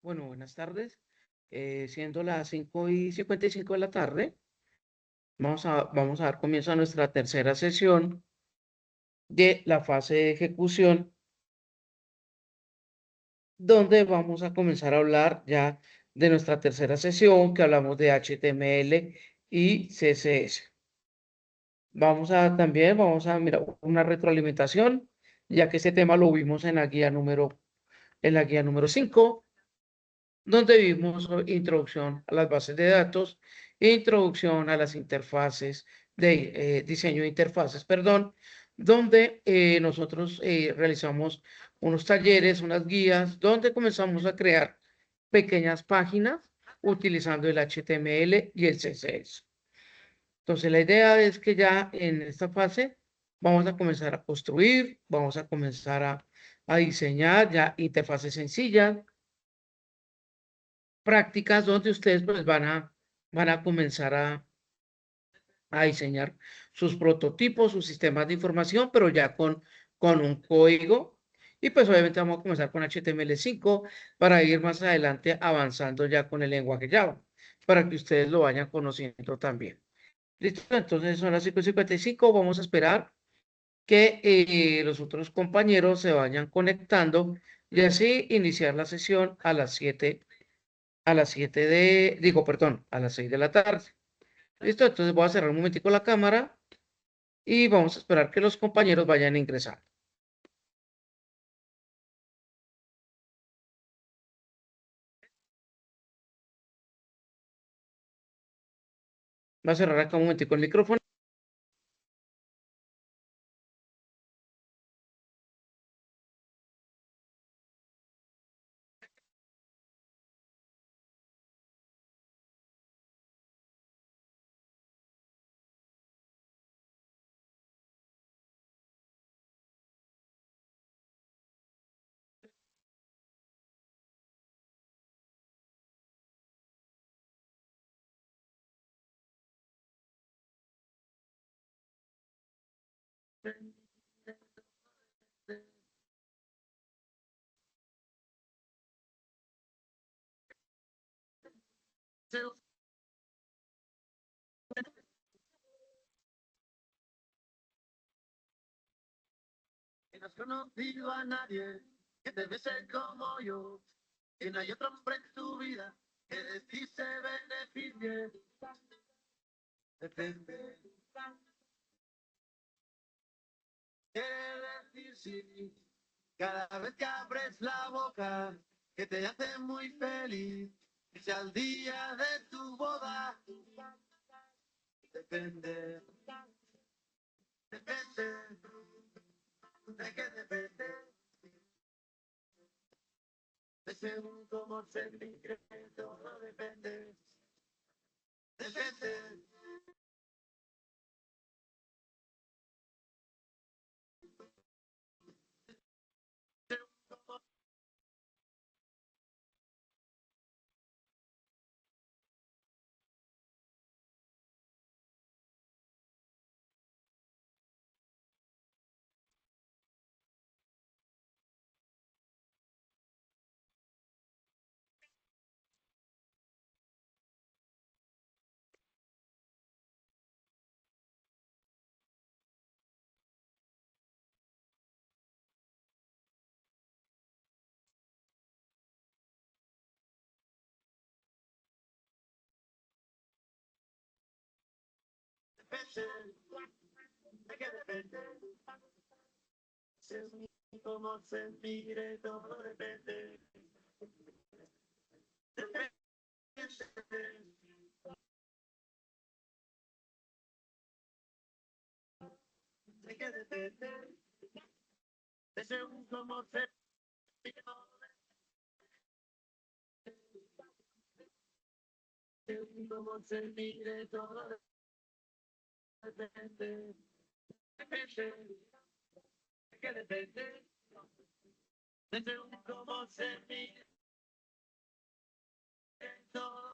Bueno, buenas tardes. Siendo las 5:55 de la tarde, vamos a dar comienzo a nuestra tercera sesión de la fase de ejecución, donde vamos a comenzar a hablar ya de nuestra tercera sesión, que hablamos de HTML y CSS. Vamos a mirar una retroalimentación, ya que este tema lo vimos en la guía número 5, donde vimos introducción a las bases de datos, introducción a las interfaces diseño de interfaces, perdón, donde nosotros realizamos unos talleres, unas guías, donde comenzamos a crear pequeñas páginas utilizando el HTML y el CSS. Entonces, la idea es que ya en esta fase vamos a comenzar a construir, vamos a comenzar a diseñar ya interfaces sencillas, prácticas donde ustedes pues van a comenzar a diseñar sus prototipos, sus sistemas de información, pero ya con un código. Y pues obviamente vamos a comenzar con HTML5 para ir más adelante avanzando ya con el lenguaje Java, para que ustedes lo vayan conociendo también. Listo, entonces son las 5:55. Vamos a esperar que los otros compañeros se vayan conectando y así iniciar la sesión a las 6 de la tarde. Listo, entonces voy a cerrar un momentico la cámara y vamos a esperar que los compañeros vayan a ingresar. Voy a cerrar acá un momentico el micrófono. Que no has conocido a nadie que te bese como yo, que no hay otro hombre en tu vida que de ti se beneficie. Depende, quiere decir sí, cada vez que abres la boca, que te hace muy feliz, y sea el día de tu boda. Depende, depende, de qué depende, de según cómo se mire, todo depende, depende. Depende, de qué depende. Según cómo se mire, todo depende. Depende de qué depende. De según cómo se mire, según cómo se mire, todo depende. Depende de qué depende. De según cómo se mire, todo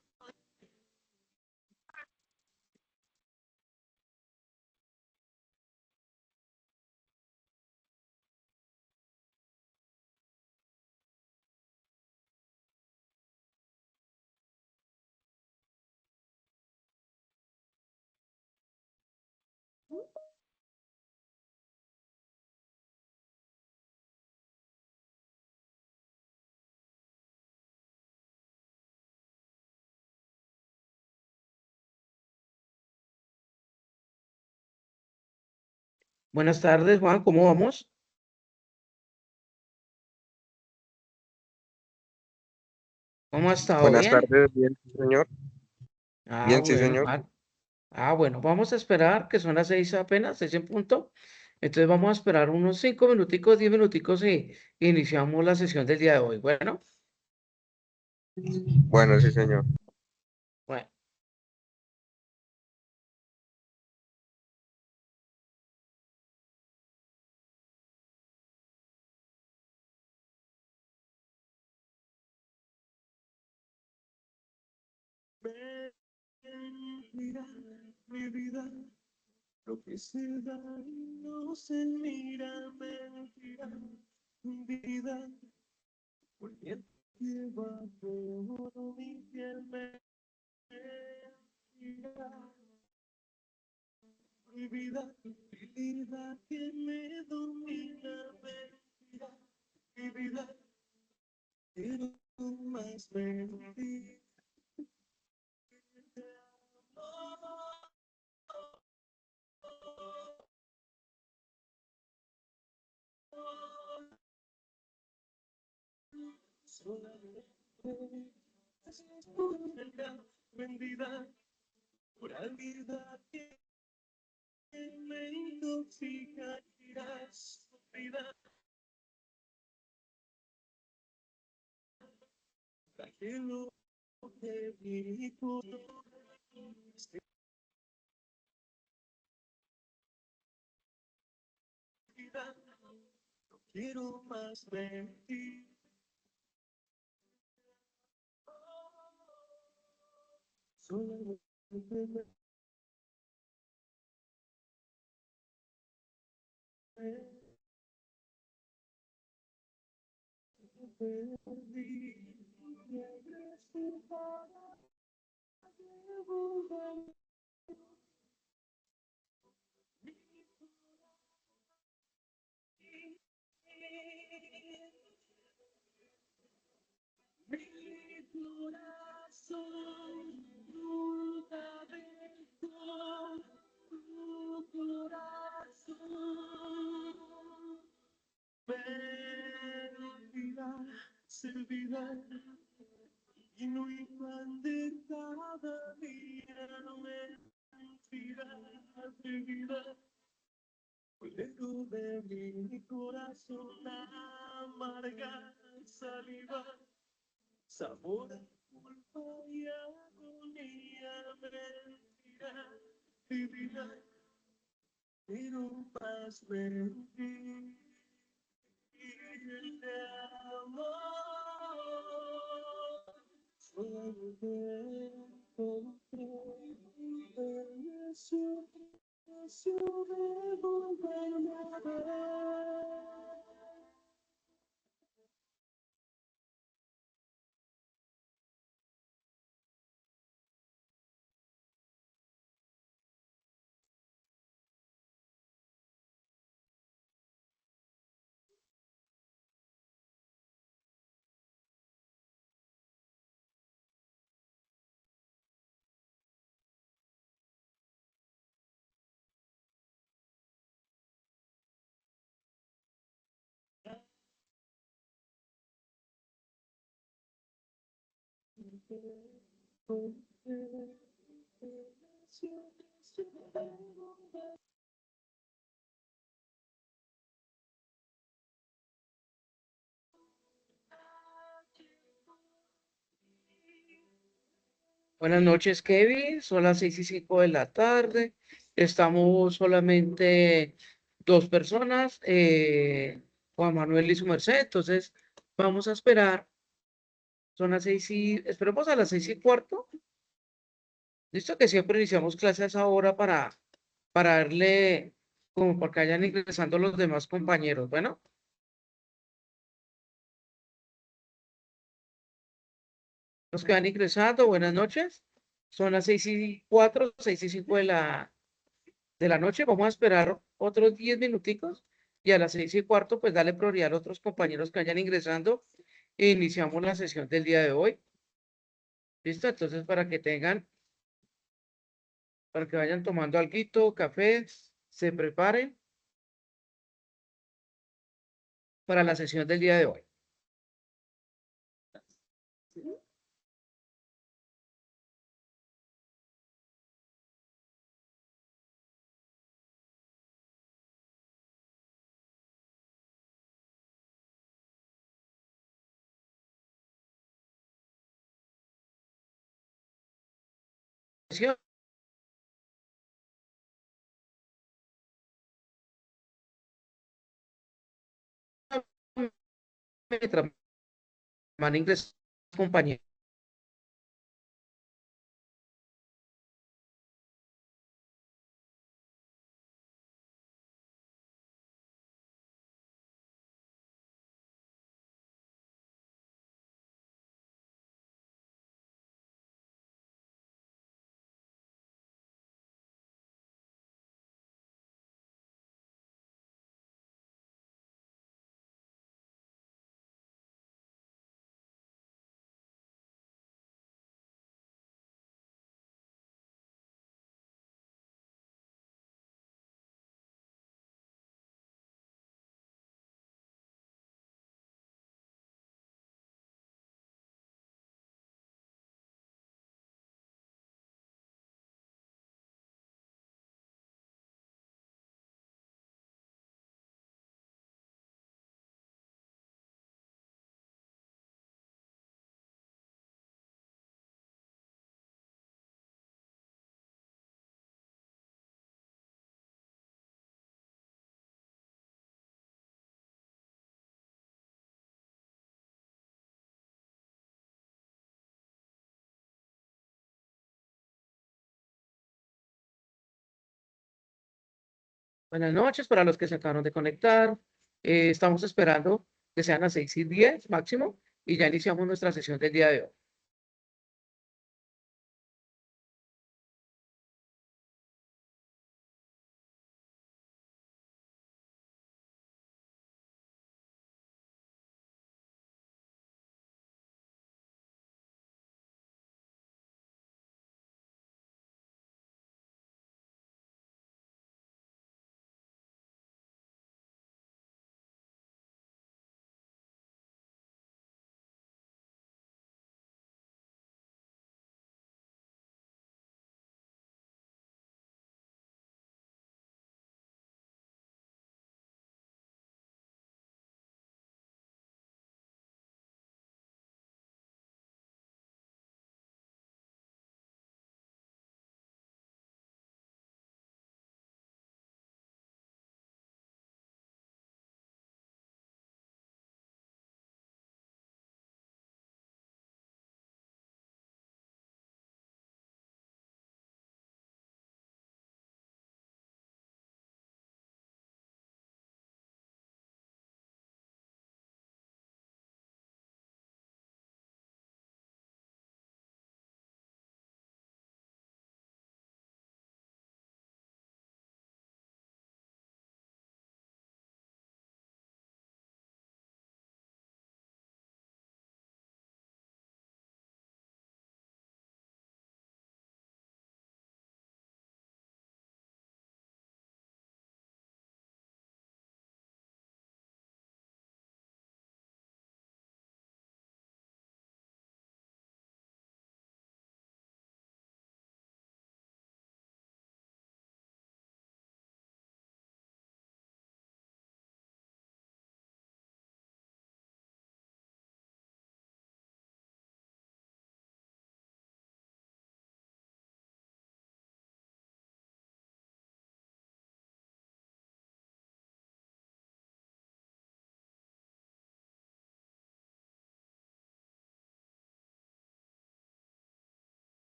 Buenas tardes, Juan, ¿cómo vamos? ¿Cómo ha estado? Buenas ¿Bien? tardes, bien, sí, señor. Ah, Bien, sí, bueno, señor. Juan. Ah, bueno, vamos a esperar, que son las 6 apenas, 6 en punto. Entonces vamos a esperar unos 5 minuticos, 10 minuticos y iniciamos la sesión del día de hoy. Bueno, Bueno, sí, señor. bueno. Mira, mi vida, lo que se da no se mira, mentira, vida, porque lleva por mi piel, mentira, mi vida que me domina, mentira, mi vida, quiero más mentir. Vendida por vida que me intoxica, irás, vida, que lo que mi corazón vida, no quiero más mentir. Solamente me perdí. Regreso para devolver mi corazón. Nunca dejó tu corazón. Perdida, servida, y no iban de cada día, mentira, atrevida, fuego de mi corazón, amarga saliva, sabor a culpa y agonía, mentira, divina, pero más mentir. El amor suele encontrar en su precio de volverme a ver. Buenas noches, Kevin. Son las 6:05 de la tarde. Estamos solamente dos personas, Juan Manuel y su merced. Entonces, vamos a esperar. Son las 6 y... Esperemos a las 6:15. Listo, que siempre iniciamos clases ahora para darle, como para que vayan ingresando los demás compañeros. Bueno, los que van ingresando, buenas noches. Son las 6:04, 6:05 de la noche. Vamos a esperar otros 10 minuticos y a las 6:15, pues darle prioridad a los otros compañeros que vayan ingresando e iniciamos la sesión del día de hoy. ¿Listo? Entonces, para que vayan tomando alguito, café, se preparen. para la sesión del día de hoy. Mientras van a ingresar compañeros. Buenas noches para los que se acabaron de conectar. Estamos esperando que sean las 6:10 máximo y ya iniciamos nuestra sesión del día de hoy.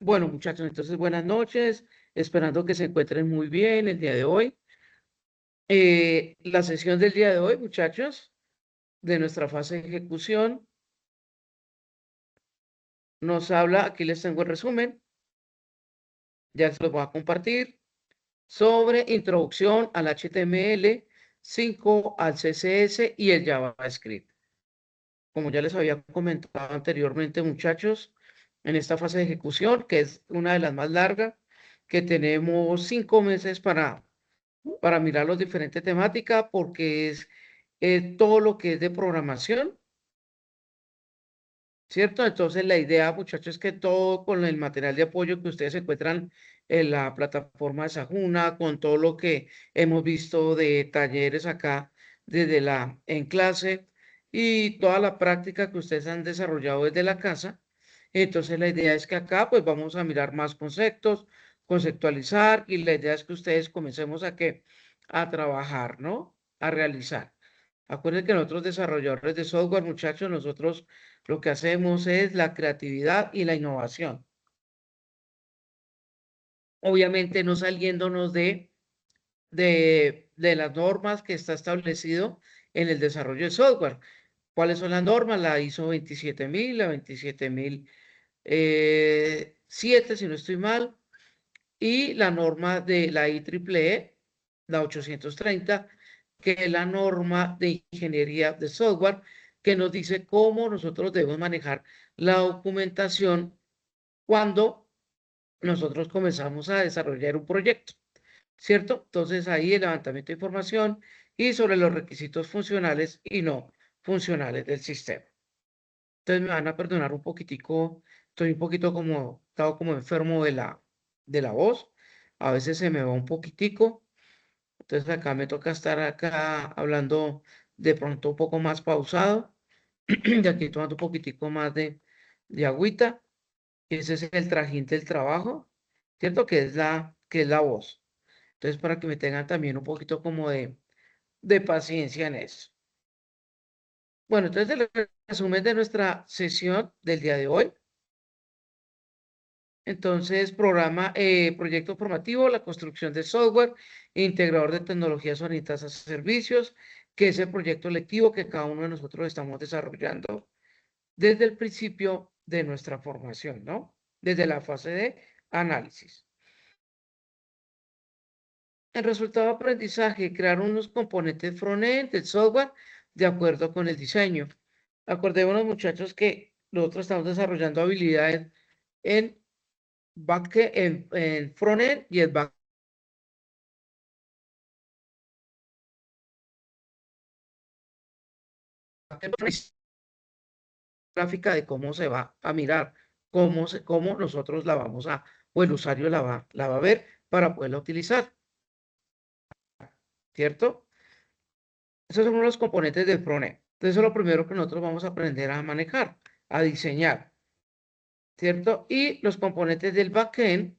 Bueno, muchachos, entonces buenas noches, esperando que se encuentren muy bien el día de hoy. La sesión del día de hoy, muchachos, de nuestra fase de ejecución, nos habla, aquí les tengo el resumen, ya se los voy a compartir, sobre introducción al HTML, 5 al CSS y el JavaScript. Como ya les había comentado anteriormente, muchachos, en esta fase de ejecución, que es una de las más largas, que tenemos 5 meses para mirar las diferentes temáticas, porque es todo lo que es de programación, ¿cierto? Entonces la idea, muchachos, es que todo con el material de apoyo que ustedes encuentran en la plataforma de Sajuna, con todo lo que hemos visto de talleres acá desde en clase y toda la práctica que ustedes han desarrollado desde la casa. Entonces la idea es que acá pues vamos a mirar más conceptos, conceptualizar y la idea es que ustedes comencemos a trabajar, ¿no? A realizar. Acuérdense que nosotros desarrolladores de software, muchachos, nosotros lo que hacemos es la creatividad y la innovación. Obviamente no saliéndonos de las normas que está establecido en el desarrollo de software. ¿Cuáles son las normas? La ISO 27000, la 27000 7, si no estoy mal, y la norma de la IEEE, la 830, que es la norma de ingeniería de software, que nos dice cómo nosotros debemos manejar la documentación cuando nosotros comenzamos a desarrollar un proyecto, ¿cierto? Entonces ahí el levantamiento de información y sobre los requisitos funcionales y no funcionales del sistema. Entonces me van a perdonar un poquitico, estoy un poquito como, estado como enfermo de la voz, a veces se me va un poquitico, entonces acá me toca estar acá hablando de pronto un poco más pausado, de aquí tomando un poquitico más de agüita, ese es el trajín del trabajo, ¿cierto? Que es la voz. Entonces para que me tengan también un poquito como de paciencia en eso. Bueno, entonces el resumen de nuestra sesión del día de hoy. Entonces, proyecto formativo, la construcción de software, integrador de tecnologías orientadas a servicios, que es el proyecto lectivo que cada uno de nosotros estamos desarrollando desde el principio de nuestra formación, ¿no? Desde la fase de análisis. El resultado de aprendizaje, crear unos componentes front-end del software de acuerdo con el diseño. Acordémonos, muchachos, que nosotros estamos desarrollando habilidades en en front-end y el back gráfica de cómo se va a mirar, cómo nosotros la vamos o el usuario la va a ver para poderla utilizar, ¿cierto? Esos son los componentes del frontend. Entonces, eso es lo primero que nosotros vamos a aprender a manejar, a diseñar, ¿cierto? Y los componentes del backend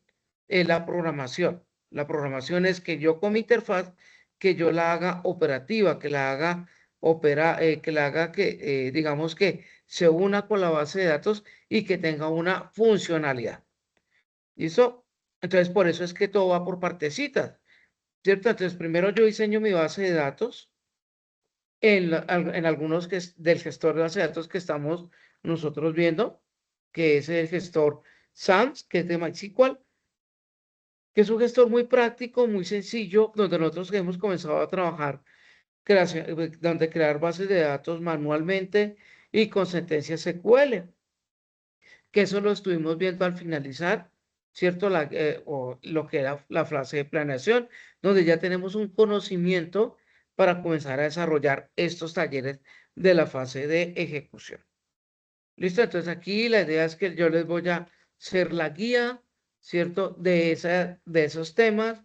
es la programación. La programación es que yo con mi interfaz, que yo la haga operativa, que la haga que la haga digamos que se una con la base de datos y que tenga una funcionalidad. ¿Listo? Entonces, por eso es que todo va por partecitas, ¿cierto? Entonces, primero yo diseño mi base de datos en algunos del gestor de base de datos que estamos nosotros viendo, que es el gestor SAMS, que es de MySQL, que es un gestor muy práctico, muy sencillo, donde nosotros hemos comenzado a trabajar, donde crear bases de datos manualmente y con sentencias SQL, que eso lo estuvimos viendo al finalizar, ¿cierto? O lo que era la fase de planeación, donde ya tenemos un conocimiento para comenzar a desarrollar estos talleres de la fase de ejecución. ¿Listo? Entonces aquí la idea es que yo les voy a ser la guía, ¿cierto? De esos temas,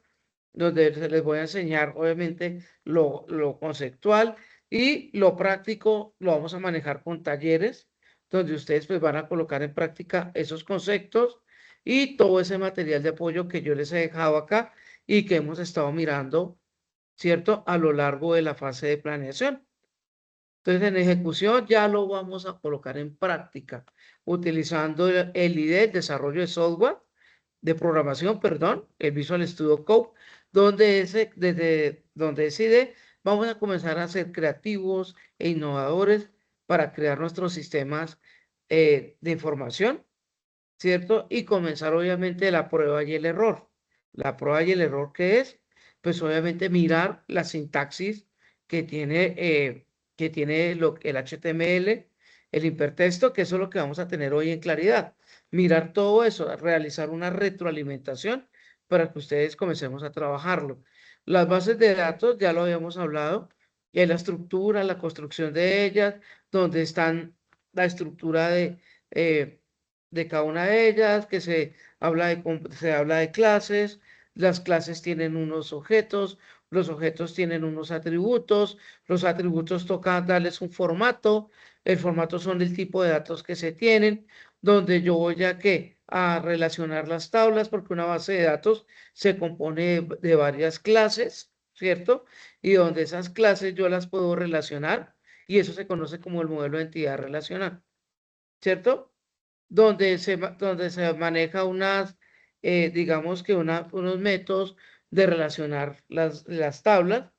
donde se les voy a enseñar, obviamente, lo conceptual y lo práctico lo vamos a manejar con talleres, donde ustedes pues van a colocar en práctica esos conceptos y todo ese material de apoyo que yo les he dejado acá y que hemos estado mirando, ¿cierto? A lo largo de la fase de planeación. Entonces, en ejecución ya lo vamos a colocar en práctica, utilizando el IDE, el desarrollo de software, de programación, perdón, el Visual Studio Code, donde desde donde decide, vamos a comenzar a ser creativos e innovadores para crear nuestros sistemas de información, ¿cierto? Y comenzar obviamente la prueba y el error. La prueba y el error, ¿qué es? Pues obviamente mirar la sintaxis que tiene el HTML, el hipertexto, que eso es lo que vamos a tener hoy en claridad. Mirar todo eso, realizar una retroalimentación para que ustedes comencemos a trabajarlo. Las bases de datos, ya lo habíamos hablado, y la estructura, la construcción de ellas, donde están la estructura de cada una de ellas, que se habla de clases, las clases tienen unos objetos, los objetos tienen unos atributos, los atributos toca darles un formato, el formato son el tipo de datos que se tienen, donde yo voy a relacionar las tablas, porque una base de datos se compone de varias clases, ¿cierto? Y donde esas clases yo las puedo relacionar, y eso se conoce como el modelo de entidad relacional, ¿cierto? Donde se maneja digamos que unos métodos de relacionar las tablas,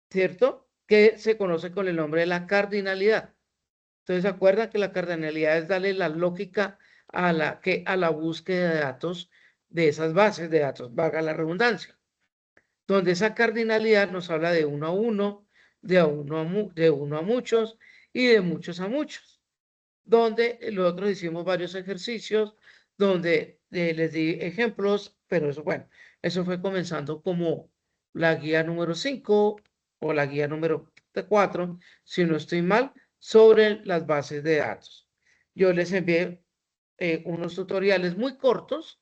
¿cierto? Que se conoce con el nombre de la cardinalidad. Entonces, ¿se acuerdan que la cardinalidad es darle la lógica a la búsqueda de datos de esas bases de datos, valga la redundancia? Donde esa cardinalidad nos habla de uno a uno, de uno a muchos y de muchos a muchos, donde nosotros hicimos varios ejercicios, donde les di ejemplos, pero eso, bueno, eso fue comenzando como la guía número 5 o la guía número 4, si no estoy mal, sobre las bases de datos. Yo les envié unos tutoriales muy cortos,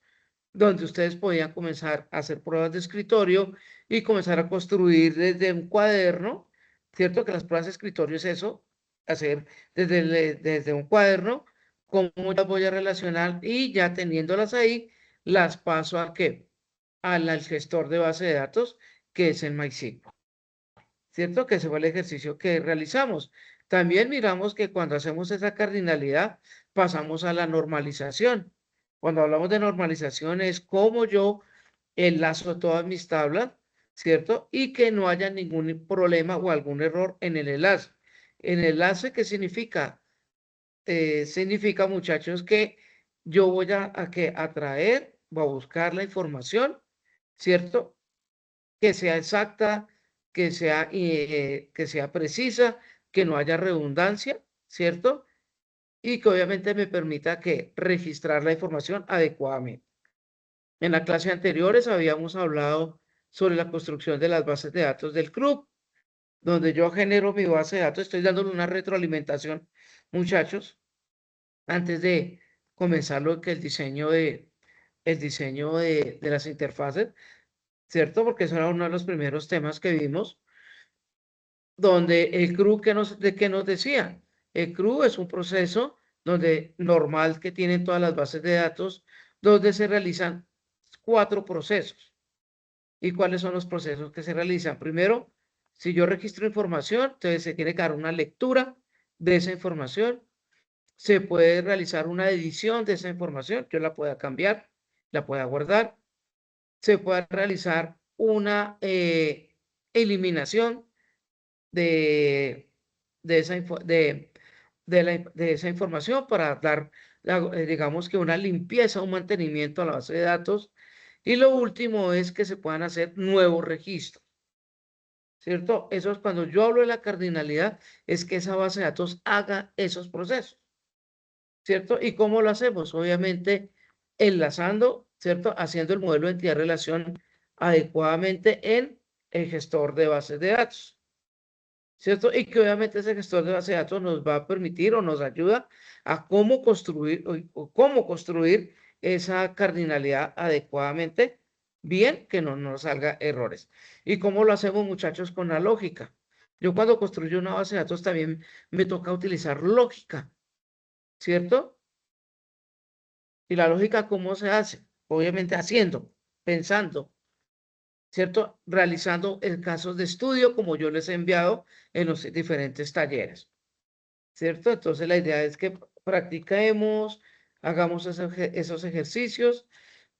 donde ustedes podían comenzar a hacer pruebas de escritorio y comenzar a construir desde un cuaderno, ¿cierto? Que las pruebas de escritorio es eso, hacer desde un cuaderno, cómo las voy a relacionar y ya teniéndolas ahí, las paso a qué? Al gestor de base de datos, que es el MySQL, ¿cierto? Que ese fue el ejercicio que realizamos. También miramos que cuando hacemos esa cardinalidad, pasamos a la normalización. Cuando hablamos de normalización es cómo yo enlazo todas mis tablas, ¿cierto? Y que no haya ningún problema o algún error en el enlace. ¿El enlace qué significa? Significa, muchachos, que yo voy a atraer, voy a buscar la información, ¿cierto? Que sea exacta, que sea precisa, que no haya redundancia, ¿cierto? Y que obviamente me permita que registrar la información adecuadamente. En la clase anteriores habíamos hablado sobre la construcción de las bases de datos del club, donde yo genero mi base de datos, estoy dándole una retroalimentación, muchachos, antes de comenzar lo que el diseño de las interfaces, ¿cierto? Porque eso era uno de los primeros temas que vimos, donde el CRU, ¿de qué nos decía? El CRU es un proceso donde normal que tienen todas las bases de datos, donde se realizan 4 procesos. ¿Y cuáles son los procesos que se realizan? Primero, si yo registro información, entonces se tiene que dar una lectura de esa información. Se puede realizar una edición de esa información, yo la pueda cambiar, la pueda guardar. Se puede realizar una eliminación de, de, esa, de esa información para dar, digamos que una limpieza, un mantenimiento a la base de datos. Y lo último es que se puedan hacer nuevos registros, ¿cierto? Eso es cuando yo hablo de la cardinalidad, es que esa base de datos haga esos procesos, ¿cierto? ¿Y cómo lo hacemos? Obviamente enlazando, ¿cierto? Haciendo el modelo de entidad relación adecuadamente en el gestor de bases de datos, ¿cierto? Y que obviamente ese gestor de base de datos nos va a permitir o nos ayuda a cómo construir o cómo construir esa cardinalidad adecuadamente, bien que no nos salga errores. ¿Y cómo lo hacemos, muchachos? Con la lógica. Yo cuando construyo una base de datos también me toca utilizar lógica, ¿cierto? ¿Y la lógica cómo se hace? Obviamente haciendo, pensando, ¿cierto? Realizando el casos de estudio como yo les he enviado en los diferentes talleres, ¿cierto? Entonces la idea es que practiquemos, hagamos esos ejercicios,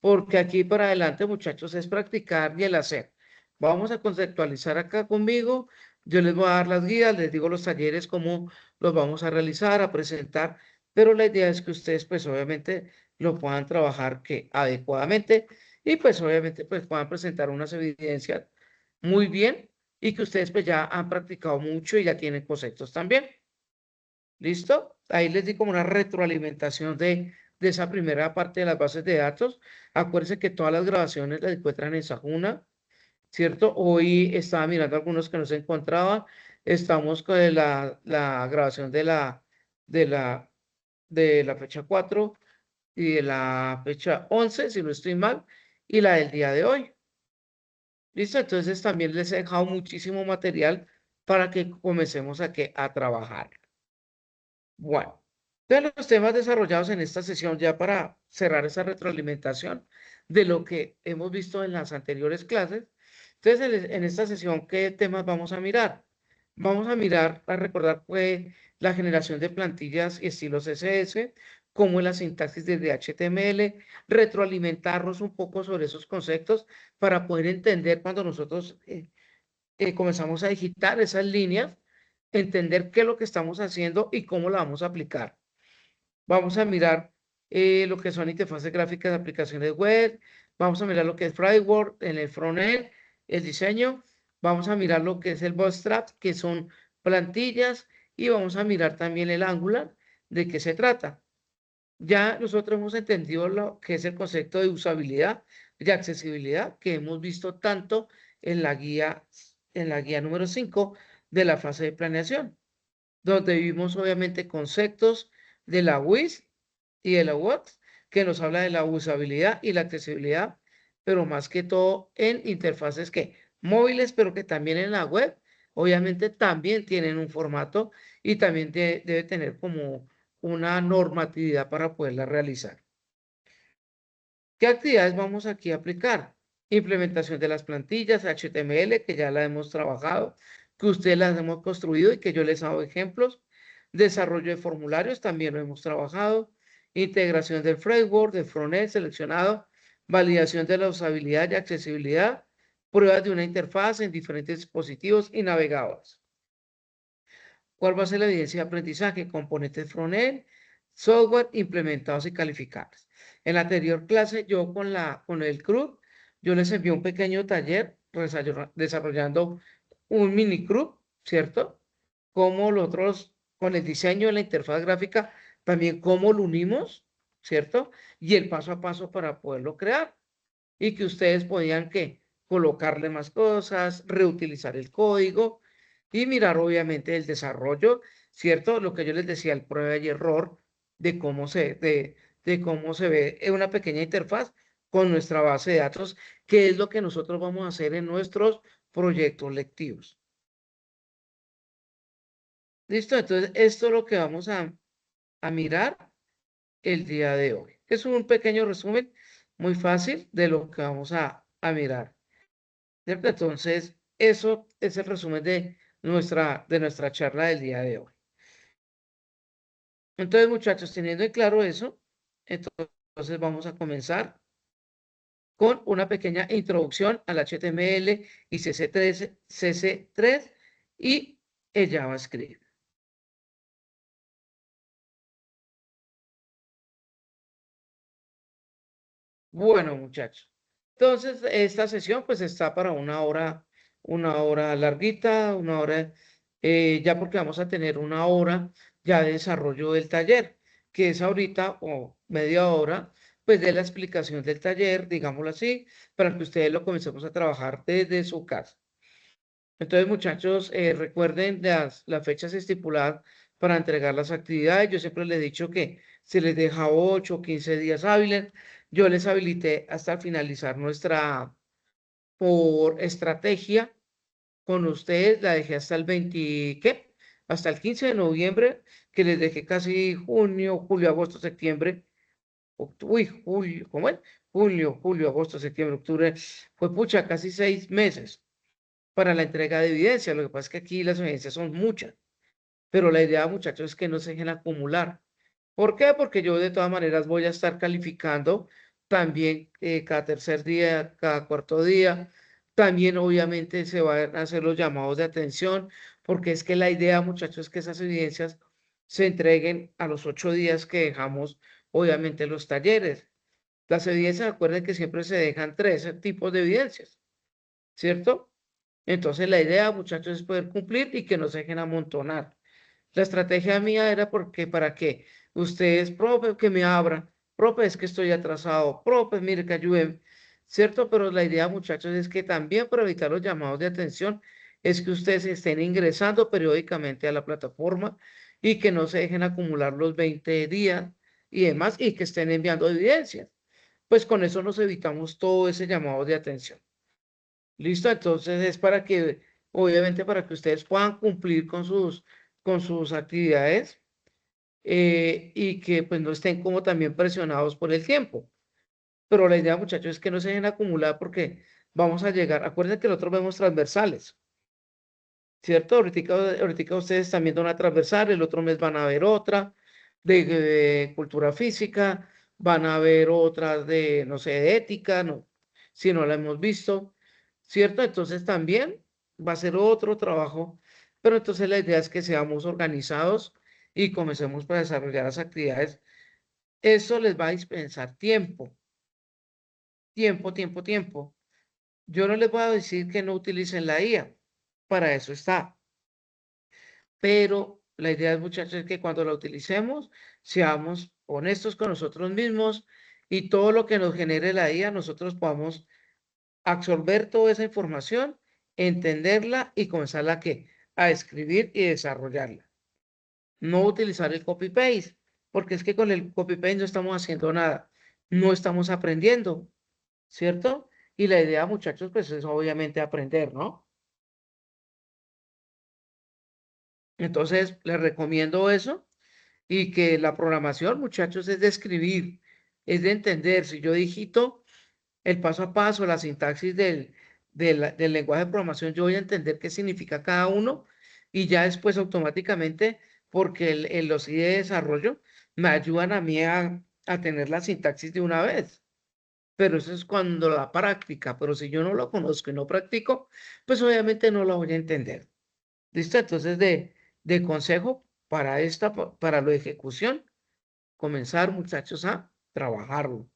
porque aquí para adelante, muchachos, es practicar y el hacer. Vamos a conceptualizar acá conmigo. Yo les voy a dar las guías, les digo los talleres, cómo los vamos a realizar, a presentar, pero la idea es que ustedes, pues obviamente, lo puedan trabajar que adecuadamente y pues obviamente, pues puedan presentar unas evidencias muy bien y que ustedes pues ya han practicado mucho y ya tienen conceptos también. ¿Listo? Ahí les di como una retroalimentación de esa primera parte de las bases de datos. Acuérdense que todas las grabaciones las encuentran en Sajuna, ¿cierto? Hoy estaba mirando algunos que no se encontraban. Estamos con la grabación de la, de la fecha 4 y de la fecha 11, si no estoy mal, y la del día de hoy. ¿Listo? Entonces también les he dejado muchísimo material para que comencemos a trabajar. Bueno, entonces los temas desarrollados en esta sesión, ya para cerrar esa retroalimentación de lo que hemos visto en las anteriores clases. Entonces, en esta sesión, ¿qué temas vamos a mirar? Vamos a mirar, a recordar la generación de plantillas y estilos CSS, cómo es la sintaxis desde HTML, retroalimentarnos un poco sobre esos conceptos para poder entender cuando nosotros comenzamos a digitar esas líneas, entender qué es lo que estamos haciendo y cómo la vamos a aplicar. Vamos a mirar lo que son interfaces gráficas de aplicaciones web, vamos a mirar lo que es framework en el frontend, el diseño, vamos a mirar lo que es el Bootstrap, que son plantillas, y vamos a mirar también el Angular, de qué se trata. Ya nosotros hemos entendido lo que es el concepto de usabilidad y accesibilidad que hemos visto tanto en la guía número 5 de la fase de planeación, donde vimos obviamente conceptos de la WIS y de la UX, que nos habla de la usabilidad y la accesibilidad, pero más que todo en interfaces que móviles, pero que también en la web, obviamente también tienen un formato y también debe tener como una normatividad para poderla realizar. ¿Qué actividades vamos aquí a aplicar? Implementación de las plantillas HTML, que ya la hemos trabajado, que ustedes las hemos construido y que yo les hago ejemplos. Desarrollo de formularios, también lo hemos trabajado. Integración del framework, del frontend seleccionado. Validación de la usabilidad y accesibilidad. Pruebas de una interfaz en diferentes dispositivos y navegadores. ¿Cuál va a ser la evidencia de aprendizaje? Componentes frontend, software implementados y calificables. En la anterior clase, yo con el CRUD, yo les envié un pequeño taller desarrollando un mini CRUD, ¿cierto? Cómo nosotros, con el diseño de la interfaz gráfica, también cómo lo unimos, ¿cierto? Y el paso a paso para poderlo crear. Y que ustedes podían, ¿qué? Colocarle más cosas, reutilizar el código y mirar obviamente el desarrollo, ¿cierto? Lo que yo les decía, el prueba y error de cómo se ve en una pequeña interfaz con nuestra base de datos, que es lo que nosotros vamos a hacer en nuestros proyectos lectivos. ¿Listo? Entonces, esto es lo que vamos a mirar el día de hoy. Es un pequeño resumen muy fácil de lo que vamos a mirar, ¿cierto? Entonces, eso es el resumen de nuestra charla del día de hoy. Entonces, muchachos, teniendo en claro eso, entonces vamos a comenzar con una pequeña introducción al HTML y CC3 y el JavaScript. Bueno, muchachos. Entonces, esta sesión pues está para una hora larguita, una hora, ya porque vamos a tener una hora ya de desarrollo del taller, que es ahorita o media hora, pues de la explicación del taller, digámoslo así, para que ustedes lo comencemos a trabajar desde su casa. Entonces, muchachos, recuerden las fechas estipuladas para entregar las actividades. Yo siempre les he dicho que se les deja 8 o 15 días hábiles. Yo les habilité hasta finalizar por estrategia con ustedes, la dejé hasta el 20, ¿qué? Hasta el 15 de noviembre, que les dejé casi junio, julio, agosto, septiembre, uy, julio, ¿cómo es? Julio, agosto, septiembre, octubre, fue pucha, casi 6 meses para la entrega de evidencia. Lo que pasa es que aquí las evidencias son muchas, pero la idea, muchachos, es que no se dejen acumular. ¿Por qué? Porque yo de todas maneras voy a estar calificando también cada tercer día, cada cuarto día. También obviamente se van a hacer los llamados de atención, porque es que la idea, muchachos, es que esas evidencias se entreguen a los 8 días que dejamos, obviamente, los talleres. Las evidencias, acuerden que siempre se dejan 3 tipos de evidencias, ¿cierto? Entonces la idea, muchachos, es poder cumplir y que no se dejen amontonar. La estrategia mía era porque para que ustedes, profe, que me abran, profe, es que estoy atrasado, profe, mire que ayuden, ¿cierto? Pero la idea, muchachos, es que también para evitar los llamados de atención, es que ustedes estén ingresando periódicamente a la plataforma y que no se dejen acumular los 20 días y demás, y que estén enviando evidencias. Pues con eso nos evitamos todo ese llamado de atención. ¿Listo? Entonces es para que, obviamente, para que ustedes puedan cumplir con sus actividades y que pues no estén como también presionados por el tiempo. Pero la idea, muchachos, es que no se dejen acumular porque vamos a llegar, acuérdense que nosotros vemos transversales, ¿cierto? Ahorita ustedes están viendo una transversal, el otro mes van a ver otra de cultura física, van a ver otras de, no sé, de ética, no, si no la hemos visto, ¿cierto? Entonces también va a ser otro trabajo, pero entonces la idea es que seamos organizados y comencemos para desarrollar las actividades. Eso les va a dispensar tiempo, tiempo. Yo no les voy a decir que no utilicen la IA, para eso está. Pero la idea, muchachos, es que cuando la utilicemos, seamos honestos con nosotros mismos y todo lo que nos genere la IA, nosotros podamos absorber toda esa información, entenderla y comenzarla a escribir y desarrollarla. No utilizar el copy-paste, porque es que con el copy-paste no estamos haciendo nada, no estamos aprendiendo, ¿cierto? Y la idea, muchachos, pues es obviamente aprender, ¿no? Entonces, les recomiendo eso. Y que la programación, muchachos, es de escribir, es de entender. Si yo digito el paso a paso, la sintaxis del lenguaje de programación, yo voy a entender qué significa cada uno y ya después automáticamente, porque los I de desarrollo me ayudan a mí a tener la sintaxis de una vez. Pero eso es cuando la práctica, pero si yo no lo conozco y no practico, pues obviamente no lo voy a entender. ¿Listo? Entonces, de consejo para la ejecución, comenzar, muchachos, a trabajarlo,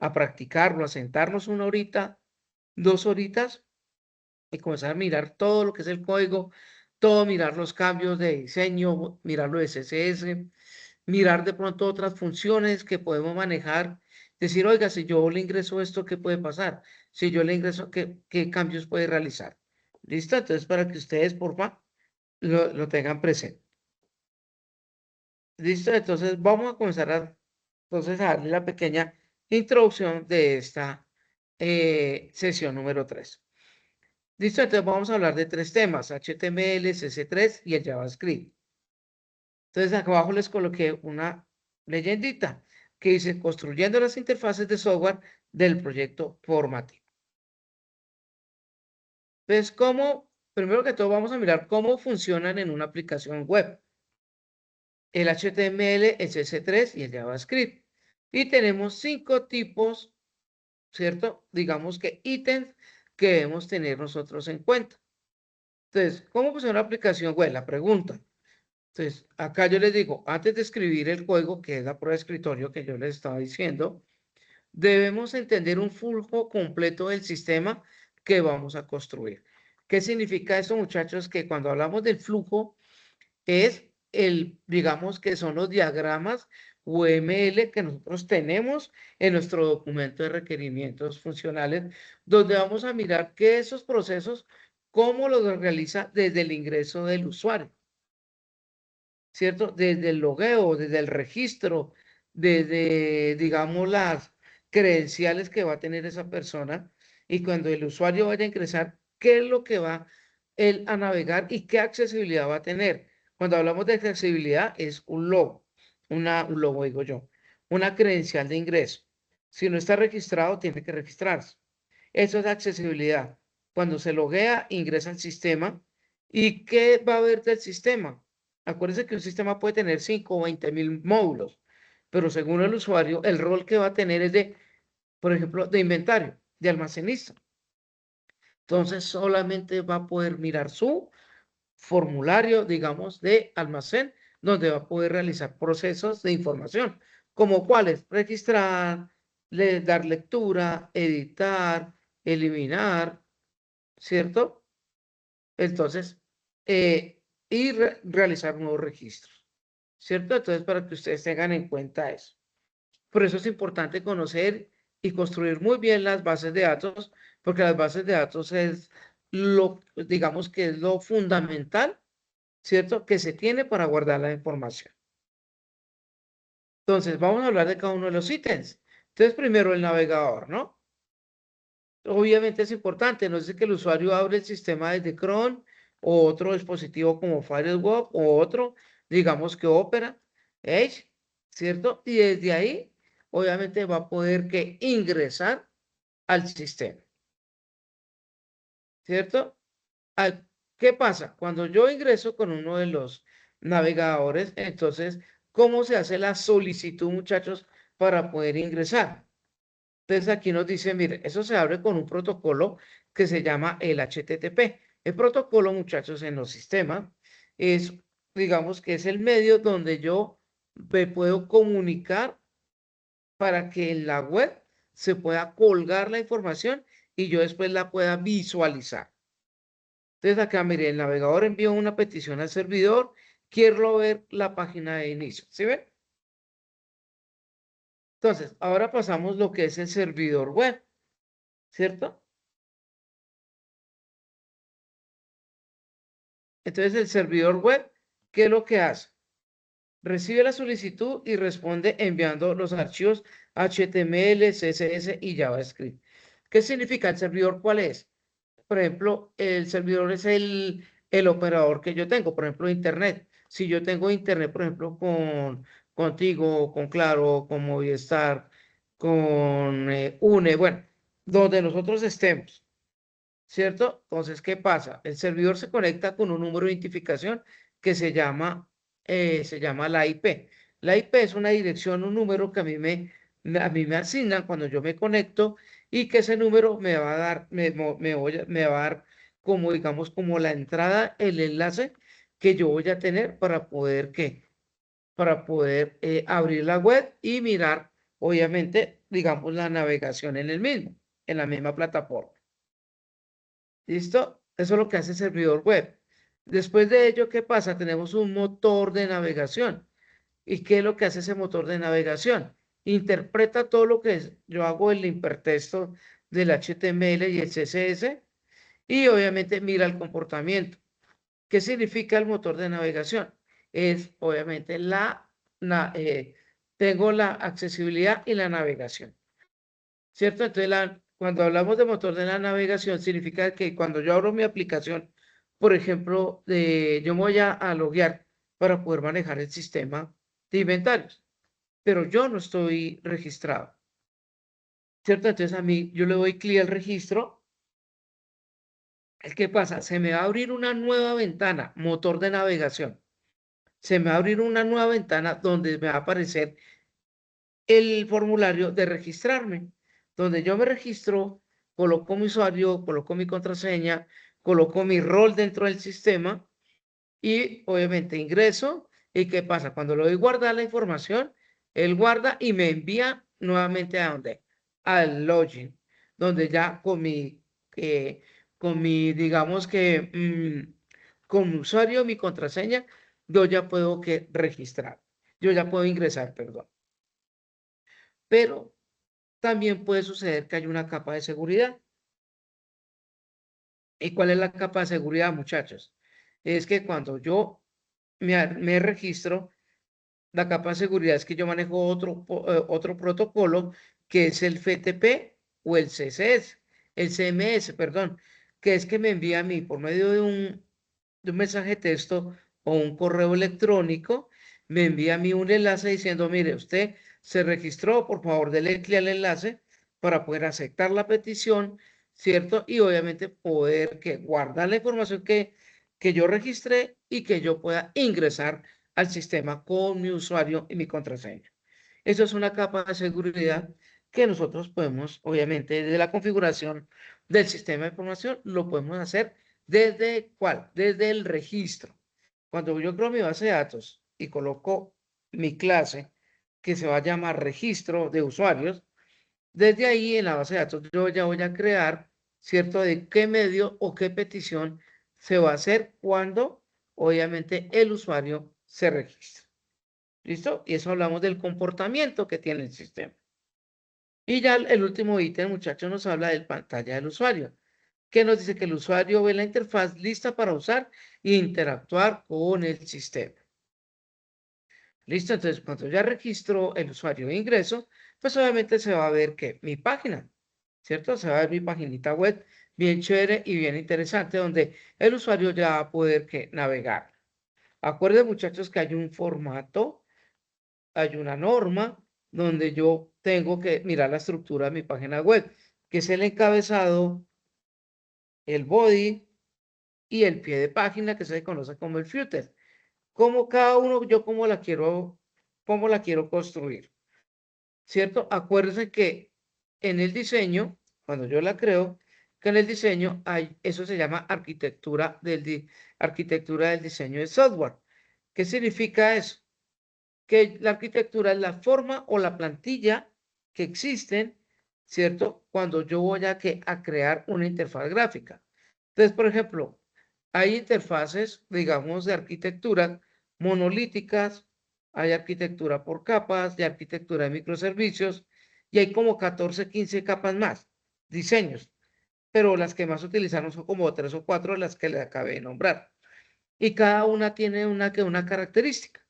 a practicarlo, a sentarnos 1 horita, 2 horitas y comenzar a mirar todo lo que es el código, todo, mirar los cambios de diseño, mirar lo de CSS, mirar de pronto otras funciones que podemos manejar. Decir, oiga, si yo le ingreso esto, ¿qué puede pasar? Si yo le ingreso, ¿qué cambios puede realizar? ¿Listo? Entonces, para que ustedes, porfa, lo tengan presente. ¿Listo? Entonces, vamos a comenzar entonces, a darle la pequeña introducción de esta sesión número 3. ¿Listo? Entonces, vamos a hablar de 3 temas, HTML, CSS3 y el JavaScript. Entonces, acá abajo les coloqué una leyendita que dice, construyendo las interfaces de software del proyecto formativo. Entonces, primero que todo, vamos a mirar cómo funcionan en una aplicación web. El HTML, el CSS3 y el JavaScript. Y tenemos 5 tipos, ¿cierto? Digamos que ítems que debemos tener nosotros en cuenta. Entonces, ¿cómo funciona una aplicación web? La pregunta. Entonces, acá yo les digo, antes de escribir el código, que es la prueba de escritorio que yo les estaba diciendo, debemos entender un flujo completo del sistema que vamos a construir. ¿Qué significa eso, muchachos? Que cuando hablamos del flujo, es digamos que son los diagramas UML que nosotros tenemos en nuestro documento de requerimientos funcionales, donde vamos a mirar que esos procesos, cómo los realiza desde el ingreso del usuario, ¿cierto? Desde el logueo, desde el registro, desde, digamos, las credenciales que va a tener esa persona y cuando el usuario vaya a ingresar, qué es lo que va él a navegar y qué accesibilidad va a tener. Cuando hablamos de accesibilidad es un logo, un logo digo yo, una credencial de ingreso. Si no está registrado, tiene que registrarse. Eso es accesibilidad. Cuando se loguea, ingresa al sistema. ¿Y qué va a haber del sistema? Acuérdense que un sistema puede tener 5 o 20.000 módulos, pero según el usuario, el rol que va a tener es de por ejemplo, de inventario, de almacenista. Entonces, solamente va a poder mirar su formulario, digamos, de almacén, donde va a poder realizar procesos de información, como cuáles: registrar, dar lectura, editar, eliminar, ¿cierto? Entonces, y realizar nuevos registros, ¿cierto? Entonces, para que ustedes tengan en cuenta eso. Por eso es importante conocer y construir muy bien las bases de datos, porque las bases de datos es lo, digamos que es lo fundamental, ¿cierto? Que se tiene para guardar la información. Entonces, vamos a hablar de cada uno de los ítems. Entonces, primero el navegador, ¿no? Obviamente es importante, no es que el usuario abre el sistema desde Chrome o otro dispositivo como Firewall o otro, digamos que Opera, Edge, ¿cierto? Y desde ahí, obviamente va a poder que ingresar al sistema, ¿cierto? ¿Qué pasa? Cuando yo ingreso con uno de los navegadores, entonces, ¿cómo se hace la solicitud, muchachos, para poder ingresar? Entonces aquí nos dice, mire, eso se abre con un protocolo que se llama el HTTP. El protocolo, muchachos, en los sistemas es, digamos que es el medio donde yo me puedo comunicar para que en la web se pueda colgar la información y yo después la pueda visualizar. Entonces acá, mire, el navegador envió una petición al servidor, quiero ver la página de inicio, ¿sí ven? Entonces, ahora pasamos lo que es el servidor web, ¿cierto? Entonces, el servidor web, ¿qué es lo que hace? Recibe la solicitud y responde enviando los archivos HTML, CSS y JavaScript. ¿Qué significa el servidor? ¿Cuál es? Por ejemplo, el servidor es el operador que yo tengo, por ejemplo, Internet. Si yo tengo Internet, por ejemplo, contigo, con Claro, con Movistar, con UNE, bueno, donde nosotros estemos, ¿cierto? Entonces, ¿qué pasa? El servidor se conecta con un número de identificación que se llama la IP. La IP es una dirección, un número que a mí me asignan cuando yo me conecto y que ese número me va a dar, me va a dar como, digamos, como la entrada, el enlace que yo voy a tener para poder, ¿qué? Para poder abrir la web y mirar, obviamente, digamos, la navegación en el mismo, en la misma plataforma. ¿Listo? Eso es lo que hace el servidor web. Después de ello, ¿qué pasa? Tenemos un motor de navegación. ¿Y qué es lo que hace ese motor de navegación? Interpreta todo lo que yo hago el hipertexto del HTML y el CSS y obviamente mira el comportamiento. ¿Qué significa el motor de navegación? Es obviamente tengo la accesibilidad y la navegación. ¿Cierto? Entonces, cuando hablamos de motor de la navegación, significa que cuando yo abro mi aplicación, por ejemplo, yo me voy a loguear para poder manejar el sistema de inventarios, pero yo no estoy registrado, ¿cierto? Entonces, a mí, yo le doy clic al registro. ¿Qué pasa? Se me va a abrir una nueva ventana, motor de navegación. Se me va a abrir una nueva ventana donde me va a aparecer el formulario de registrarme, donde yo me registro, coloco mi usuario, coloco mi contraseña, coloco mi rol dentro del sistema y obviamente ingreso. ¿Y qué pasa? Cuando le doy guardar la información, él guarda y me envía nuevamente a dónde? Al login, donde ya digamos que, con mi usuario, mi contraseña, yo ya puedo que registrar, yo ya puedo ingresar, perdón. Pero también puede suceder que hay una capa de seguridad. ¿Y cuál es la capa de seguridad, muchachos? Es que cuando yo me registro, la capa de seguridad es que yo manejo otro protocolo que es el FTP o el CSS, el CMS, perdón, que es que me envía a mí por medio de un mensaje de texto o un correo electrónico, me envía a mí un enlace diciendo, mire, usted se registró, por favor, dele clic al enlace para poder aceptar la petición, ¿cierto? Y obviamente poder guardar la información que yo registré y que yo pueda ingresar al sistema con mi usuario y mi contraseña. Eso es una capa de seguridad que nosotros podemos, obviamente, desde la configuración del sistema de información, lo podemos hacer desde ¿cuál? Desde el registro. Cuando yo creo mi base de datos y coloco mi clase, que se va a llamar registro de usuarios, desde ahí en la base de datos yo ya voy a crear, ¿cierto? De qué medio o qué petición se va a hacer cuando, obviamente, el usuario se registra. ¿Listo? Y eso hablamos del comportamiento que tiene el sistema. Y ya el último ítem, muchachos, nos habla del pantalla del usuario, que nos dice que el usuario ve la interfaz lista para usar e interactuar con el sistema. ¿Listo? Entonces, cuando ya registro el usuario de ingreso, pues obviamente se va a ver que mi página, ¿cierto? Se va a ver mi paginita web bien chévere y bien interesante, donde el usuario ya va a poder que navegar. Acuérdense, muchachos, que hay un formato, hay una norma donde yo tengo que mirar la estructura de mi página web, que es el encabezado, el body y el pie de página, que se conoce como el footer. Como cada uno, yo cómo la quiero construir, ¿cierto? Acuérdense que en el diseño, cuando yo la creo, que en el diseño hay, eso se llama arquitectura del diseño de software. ¿Qué significa eso? Que la arquitectura es la forma o la plantilla que existen, ¿cierto? Cuando yo voy a crear una interfaz gráfica. Entonces, por ejemplo, hay interfaces, digamos, de arquitectura monolíticas, hay arquitectura por capas, de arquitectura de microservicios, y hay como 14, 15 capas más, diseños, pero las que más utilizaron son como 3 o 4 las que le acabé de nombrar. Y cada una tiene una característica.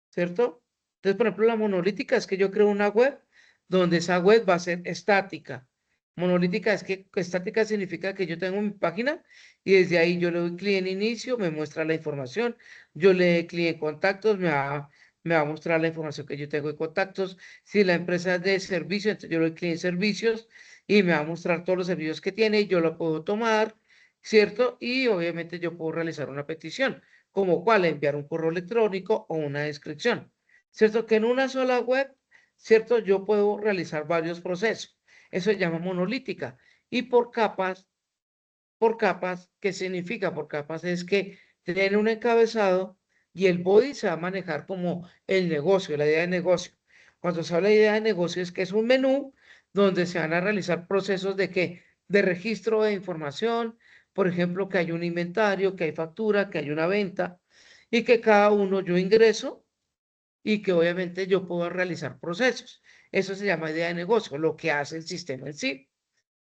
¿Cierto? Entonces, por ejemplo, la monolítica es que yo creo una web donde esa web va a ser estática. Monolítica es que estática significa que yo tengo mi página y desde ahí yo le doy clic en inicio, me muestra la información, yo le doy clic en contactos, me va a mostrar la información que yo tengo de contactos. Si la empresa es de servicio, entonces yo le doy clic en servicios y me va a mostrar todos los servicios que tiene y yo lo puedo tomar, ¿cierto? Y obviamente yo puedo realizar una petición como cuál enviar un correo electrónico o una descripción. ¿Cierto? Que en una sola web, ¿cierto? Yo puedo realizar varios procesos. Eso se llama monolítica. Y por capas, ¿qué significa por capas? Es que tiene un encabezado y el body se va a manejar como el negocio, la idea de negocio. Cuando se habla de idea de negocio es que es un menú donde se van a realizar procesos de qué? De registro de información, por ejemplo, que hay un inventario, que hay factura, que hay una venta y que cada uno yo ingreso y que obviamente yo puedo realizar procesos. Eso se llama idea de negocio, lo que hace el sistema en sí.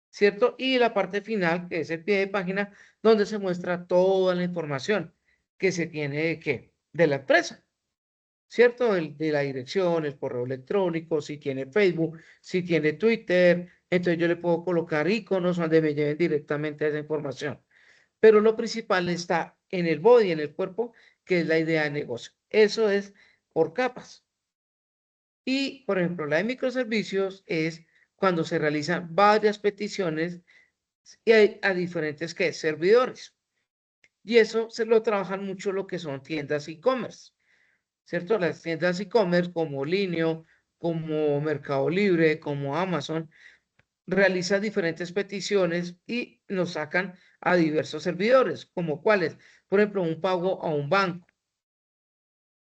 ¿Cierto? Y la parte final, que es el pie de página, donde se muestra toda la información que se tiene de qué, de la empresa, ¿cierto? De la dirección, el correo electrónico, si tiene Facebook, si tiene Twitter, entonces yo le puedo colocar iconos donde me lleven directamente a esa información. Pero lo principal está en el body, en el cuerpo, que es la idea de negocio. Eso es por capas. Y, por ejemplo, la de microservicios es cuando se realizan varias peticiones y a diferentes ¿qué? Servidores. Y eso se lo trabajan mucho lo que son tiendas e-commerce, ¿cierto? Las tiendas e-commerce como Linio, como Mercado Libre, como Amazon, realizan diferentes peticiones y nos sacan a diversos servidores, como cuáles, por ejemplo, un pago a un banco,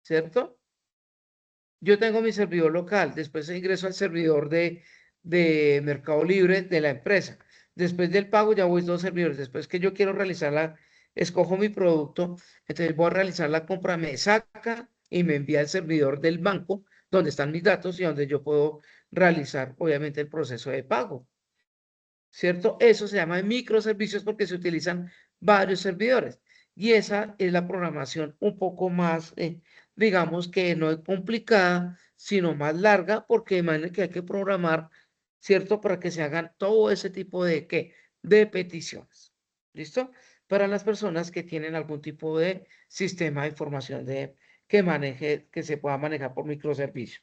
¿cierto? Yo tengo mi servidor local, después ingreso al servidor de Mercado Libre de la empresa. Después del pago ya voy a dos servidores. Después que yo quiero realizarla, escojo mi producto, entonces voy a realizar la compra, me saca y me envía al servidor del banco donde están mis datos y donde yo puedo realizar, obviamente, el proceso de pago. ¿Cierto? Eso se llama microservicios porque se utilizan varios servidores. Y esa es la programación un poco más, digamos que no es complicada, sino más larga, porque imagínense que hay que programar, ¿cierto? Para que se hagan todo ese tipo de, ¿qué? De peticiones. ¿Listo? Para las personas que tienen algún tipo de sistema de información que maneje, que se pueda manejar por microservicio.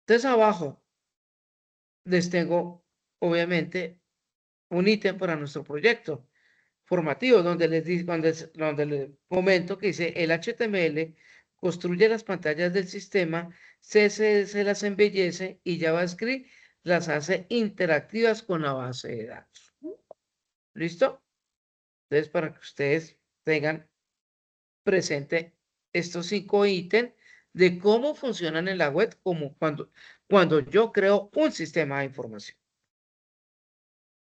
Entonces, abajo les tengo, obviamente, un ítem para nuestro proyecto formativo, donde les comento que dice el HTML construye las pantallas del sistema, CSS las embellece y JavaScript las hace interactivas con la base de datos. ¿Listo? Entonces, para que ustedes tengan presente estos 5 ítems de cómo funcionan en la web, como cuando yo creo un sistema de información.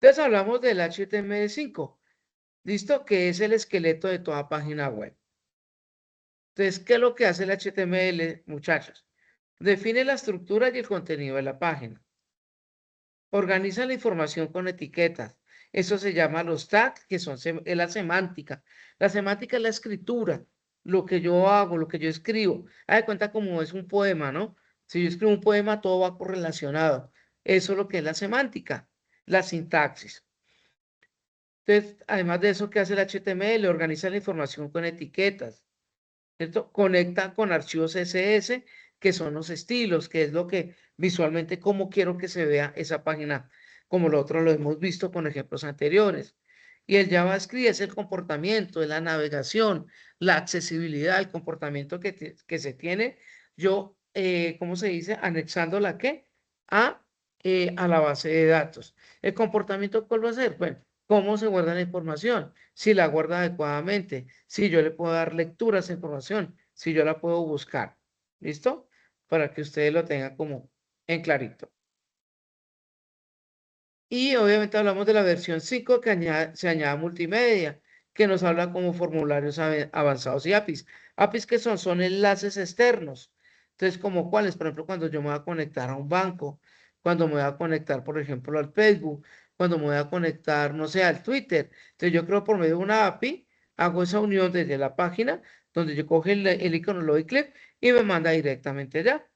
Entonces, hablamos del HTML5. ¿Listo? Que es el esqueleto de toda página web. Entonces, ¿qué es lo que hace el HTML, muchachos? Define la estructura y el contenido de la página. Organiza la información con etiquetas. Eso se llama los tags, que es la semántica. La semántica es la escritura, lo que yo hago, lo que yo escribo. Haz de cuenta como es un poema, ¿no? Si yo escribo un poema, todo va correlacionado. Eso es lo que es la semántica, la sintaxis. Entonces, además de eso, ¿qué hace el HTML? Organiza la información con etiquetas, ¿cierto? Conecta con archivos CSS, que son los estilos, que es lo que visualmente, cómo quiero que se vea esa página, como lo otro lo hemos visto con ejemplos anteriores. Y el JavaScript es el comportamiento, es la navegación, la accesibilidad, el comportamiento que se tiene, ¿cómo se dice? Anexando la qué? A la base de datos. ¿El comportamiento cuál va a ser? Bueno, cómo se guarda la información, si la guarda adecuadamente, si yo le puedo dar lectura a esa información, si yo la puedo buscar. ¿Listo? Para que ustedes lo tengan como en clarito. Y obviamente hablamos de la versión 5 que se añade multimedia, que nos habla como formularios avanzados y APIs. APIs que son enlaces externos. Entonces, como cuáles, por ejemplo, cuando yo me voy a conectar a un banco, cuando me voy a conectar, por ejemplo, al Facebook, cuando me voy a conectar, no sé, al Twitter. Entonces, yo creo por medio de una API, hago esa unión desde la página, donde yo cojo el icono, lo doy clic y me manda directamente allá,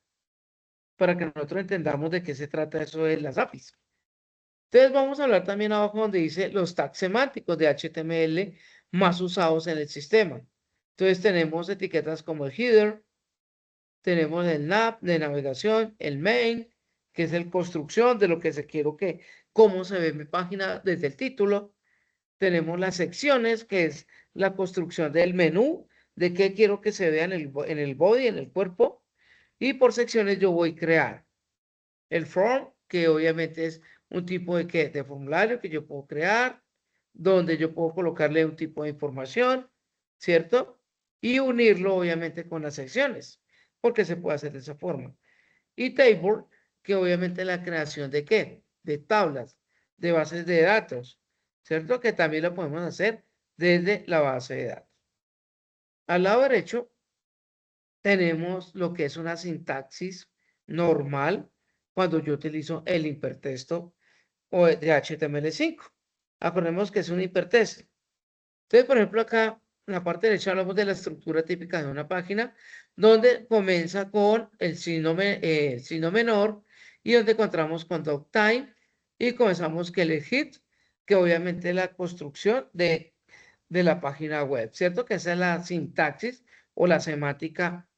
para que nosotros entendamos de qué se trata eso de las APIs. Entonces vamos a hablar también abajo donde dice los tags semánticos de HTML más usados en el sistema. Entonces tenemos etiquetas como el header, tenemos el nav de navegación, el main, que es el construcción de lo que quiero cómo se ve mi página desde el título. Tenemos las secciones, que es la construcción del menú, de qué quiero que se vea en el body, en el cuerpo. Y por secciones yo voy a crear el form, que obviamente es un tipo de formulario que yo puedo crear, donde yo puedo colocarle un tipo de información, ¿cierto? Y unirlo obviamente con las secciones, porque se puede hacer de esa forma. Y table, que obviamente es la creación de qué? De tablas, de bases de datos, ¿cierto? Que también lo podemos hacer desde la base de datos. Al lado derecho tenemos lo que es una sintaxis normal cuando yo utilizo el hipertexto o de HTML5. Acordemos que es un hipertexto. Entonces, por ejemplo, acá en la parte derecha hablamos de la estructura típica de una página, donde comienza con el signo menor y donde encontramos con doctime y comenzamos que el hit, que obviamente es la construcción de la página web, ¿cierto? Que esa es la sintaxis o la semántica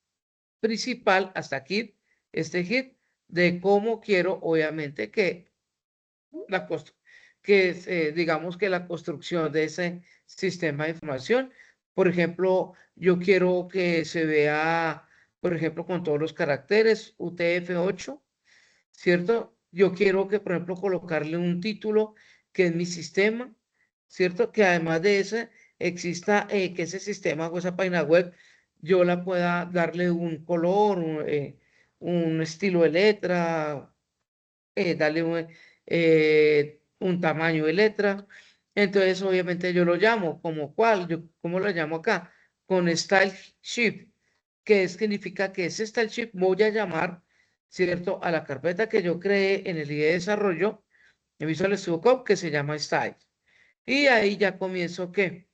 principal hasta aquí, este hit, de cómo quiero, obviamente, digamos que la construcción de ese sistema de información, por ejemplo, yo quiero que se vea, por ejemplo, con todos los caracteres UTF-8, ¿cierto? Yo quiero que, por ejemplo, colocarle un título que es mi sistema, ¿cierto? Que además de ese exista, que ese sistema o esa página web, yo la pueda darle un color, un estilo de letra, darle un tamaño de letra. Entonces, obviamente, yo lo llamo como cuál, ¿cómo lo llamo acá? Con Style Sheet, que significa que ese Style Sheet voy a llamar, ¿cierto? A la carpeta que yo creé en el IDE de desarrollo, en Visual Studio Code, que se llama Style. Y ahí ya comienzo, ¿qué?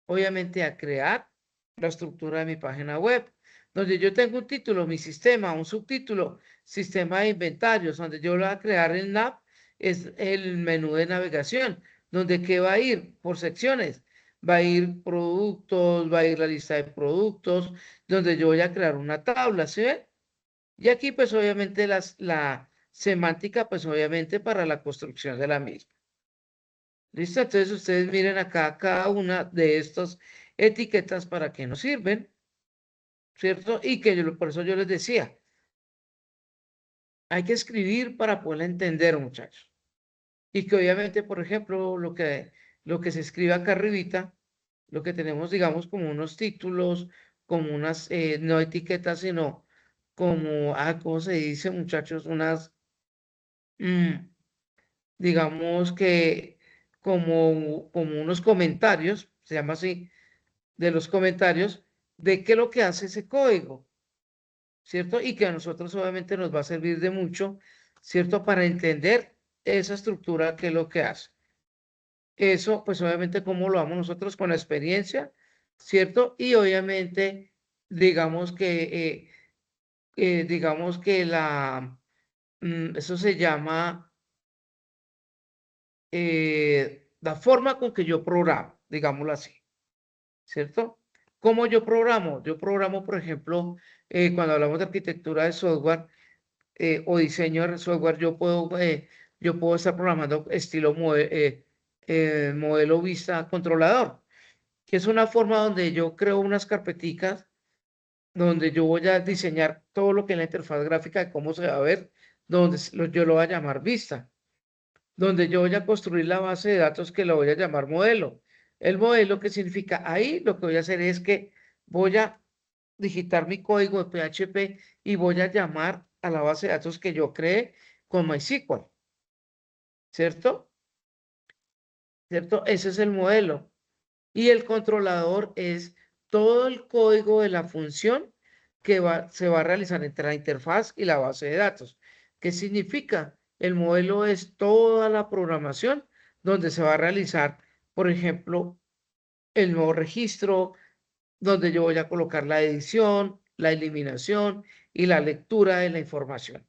Obviamente a crear la estructura de mi página web, donde yo tengo un título, mi sistema, un subtítulo, sistema de inventarios, donde yo lo voy a crear el nav, es el menú de navegación, donde ¿qué va a ir? Por secciones. Va a ir productos, va a ir la lista de productos, donde yo voy a crear una tabla, ¿sí ven? Y aquí pues obviamente la semántica pues obviamente para la construcción de la misma. ¿Listo? Entonces ustedes miren acá cada una de estas etiquetas para qué nos sirven. ¿cierto? Y que por eso yo les decía, hay que escribir para poder entender, muchachos. Y que obviamente, por ejemplo, lo que se escribe acá arribita, lo que tenemos, digamos, como unos títulos, como unas, no etiquetas, sino como, ¿cómo se dice, muchachos? Unas, mm, digamos que como unos comentarios, se llama así, de los comentarios, de qué es lo que hace ese código, ¿cierto? Y que a nosotros obviamente nos va a servir de mucho, ¿cierto? Para entender esa estructura, qué es lo que hace. Eso, pues obviamente, como lo vamos nosotros con la experiencia, ¿cierto? Y obviamente, digamos que eso se llama la forma con que yo programo, digámoslo así, ¿cierto? ¿Cómo yo programo? Yo programo, por ejemplo, cuando hablamos de arquitectura de software o diseño de software, yo puedo estar programando estilo modelo vista controlador, que es una forma donde yo creo unas carpeticas donde yo voy a diseñar todo lo que es la interfaz gráfica de cómo se va a ver, donde yo lo voy a llamar vista, donde yo voy a construir la base de datos que lo voy a llamar modelo. El modelo, ¿qué significa? Ahí lo que voy a hacer es que voy a digitar mi código de PHP y voy a llamar a la base de datos que yo creé con MySQL, ¿cierto? ¿Cierto? Ese es el modelo. Y el controlador es todo el código de la función que se va a realizar entre la interfaz y la base de datos. ¿Qué significa? El modelo es toda la programación donde se va a realizar, por ejemplo, el nuevo registro, donde yo voy a colocar la edición, la eliminación y la lectura de la información,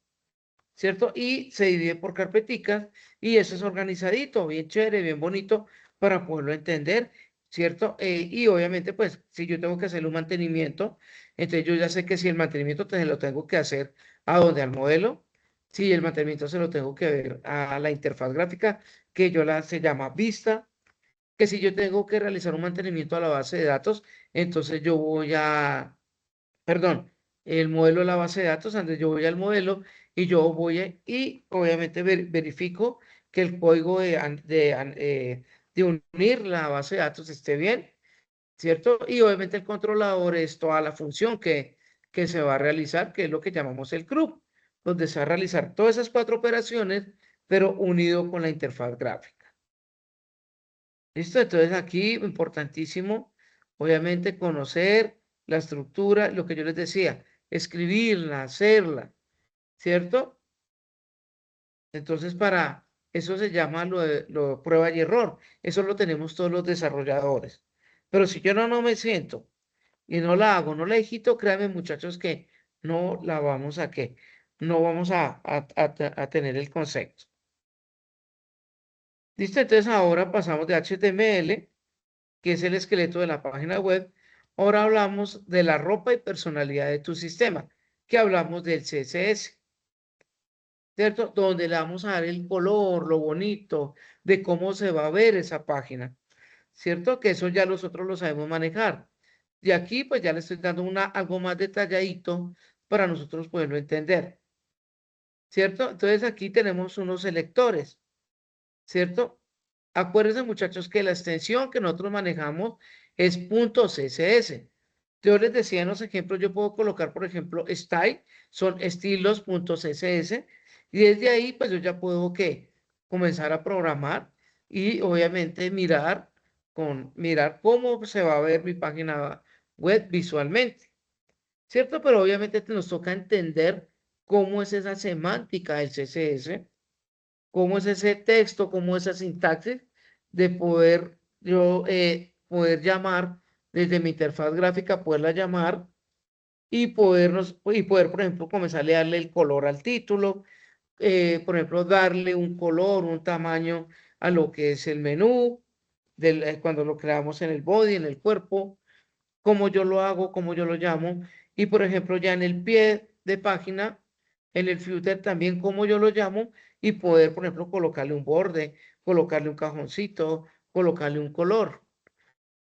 ¿cierto? Y se divide por carpeticas y eso es organizadito, bien chévere, bien bonito para poderlo entender, ¿cierto? Y obviamente, pues, si yo tengo que hacerle un mantenimiento, entonces yo ya sé que si el mantenimiento se lo tengo que hacer a donde, al modelo, si el mantenimiento se lo tengo que ver a la interfaz gráfica, que se llama vista, que si yo tengo que realizar un mantenimiento a la base de datos, entonces yo voy perdón, el modelo de la base de datos, donde yo voy al modelo y y obviamente verifico que el código de unir la base de datos esté bien, ¿cierto? Y obviamente el controlador es toda la función que se va a realizar, que es lo que llamamos el CRUD, donde se va a realizar todas esas 4 operaciones, pero unido con la interfaz gráfica. ¿Listo? Entonces aquí, importantísimo, obviamente conocer la estructura, lo que yo les decía, escribirla, hacerla, ¿cierto? Entonces, para eso se llama lo prueba y error. Eso lo tenemos todos los desarrolladores. Pero si yo no me siento y no la hago, no la digito, créanme, muchachos, que no la vamos a qué, no vamos a tener el concepto. ¿Listo? Entonces ahora pasamos de HTML, que es el esqueleto de la página web. Ahora hablamos de la ropa y personalidad de tu sistema, que hablamos del CSS, ¿cierto? Donde le vamos a dar el color, lo bonito, de cómo se va a ver esa página, ¿cierto? Que eso ya nosotros lo sabemos manejar. Y aquí pues ya le estoy dando algo más detalladito para nosotros poderlo entender, ¿cierto? Entonces aquí tenemos unos selectores, ¿cierto? Acuérdense, muchachos, que la extensión que nosotros manejamos es .css. Yo les decía en los ejemplos, yo puedo colocar, por ejemplo, style, son estilos.css, y desde ahí, pues yo ya puedo ¿qué? Comenzar a programar y obviamente mirar cómo se va a ver mi página web visualmente, ¿cierto? Pero obviamente nos toca entender cómo es esa semántica del CSS, cómo es ese texto, cómo es esa sintaxis de poder poder llamar desde mi interfaz gráfica, poderla llamar y poder, por ejemplo, comenzar a darle el color al título, por ejemplo, darle un color, un tamaño a lo que es el menú, cuando lo creamos en el body, en el cuerpo, cómo yo lo hago, cómo yo lo llamo, y por ejemplo, ya en el pie de página, en el footer también, cómo yo lo llamo, y poder, por ejemplo, colocarle un borde, colocarle un cajoncito, colocarle un color,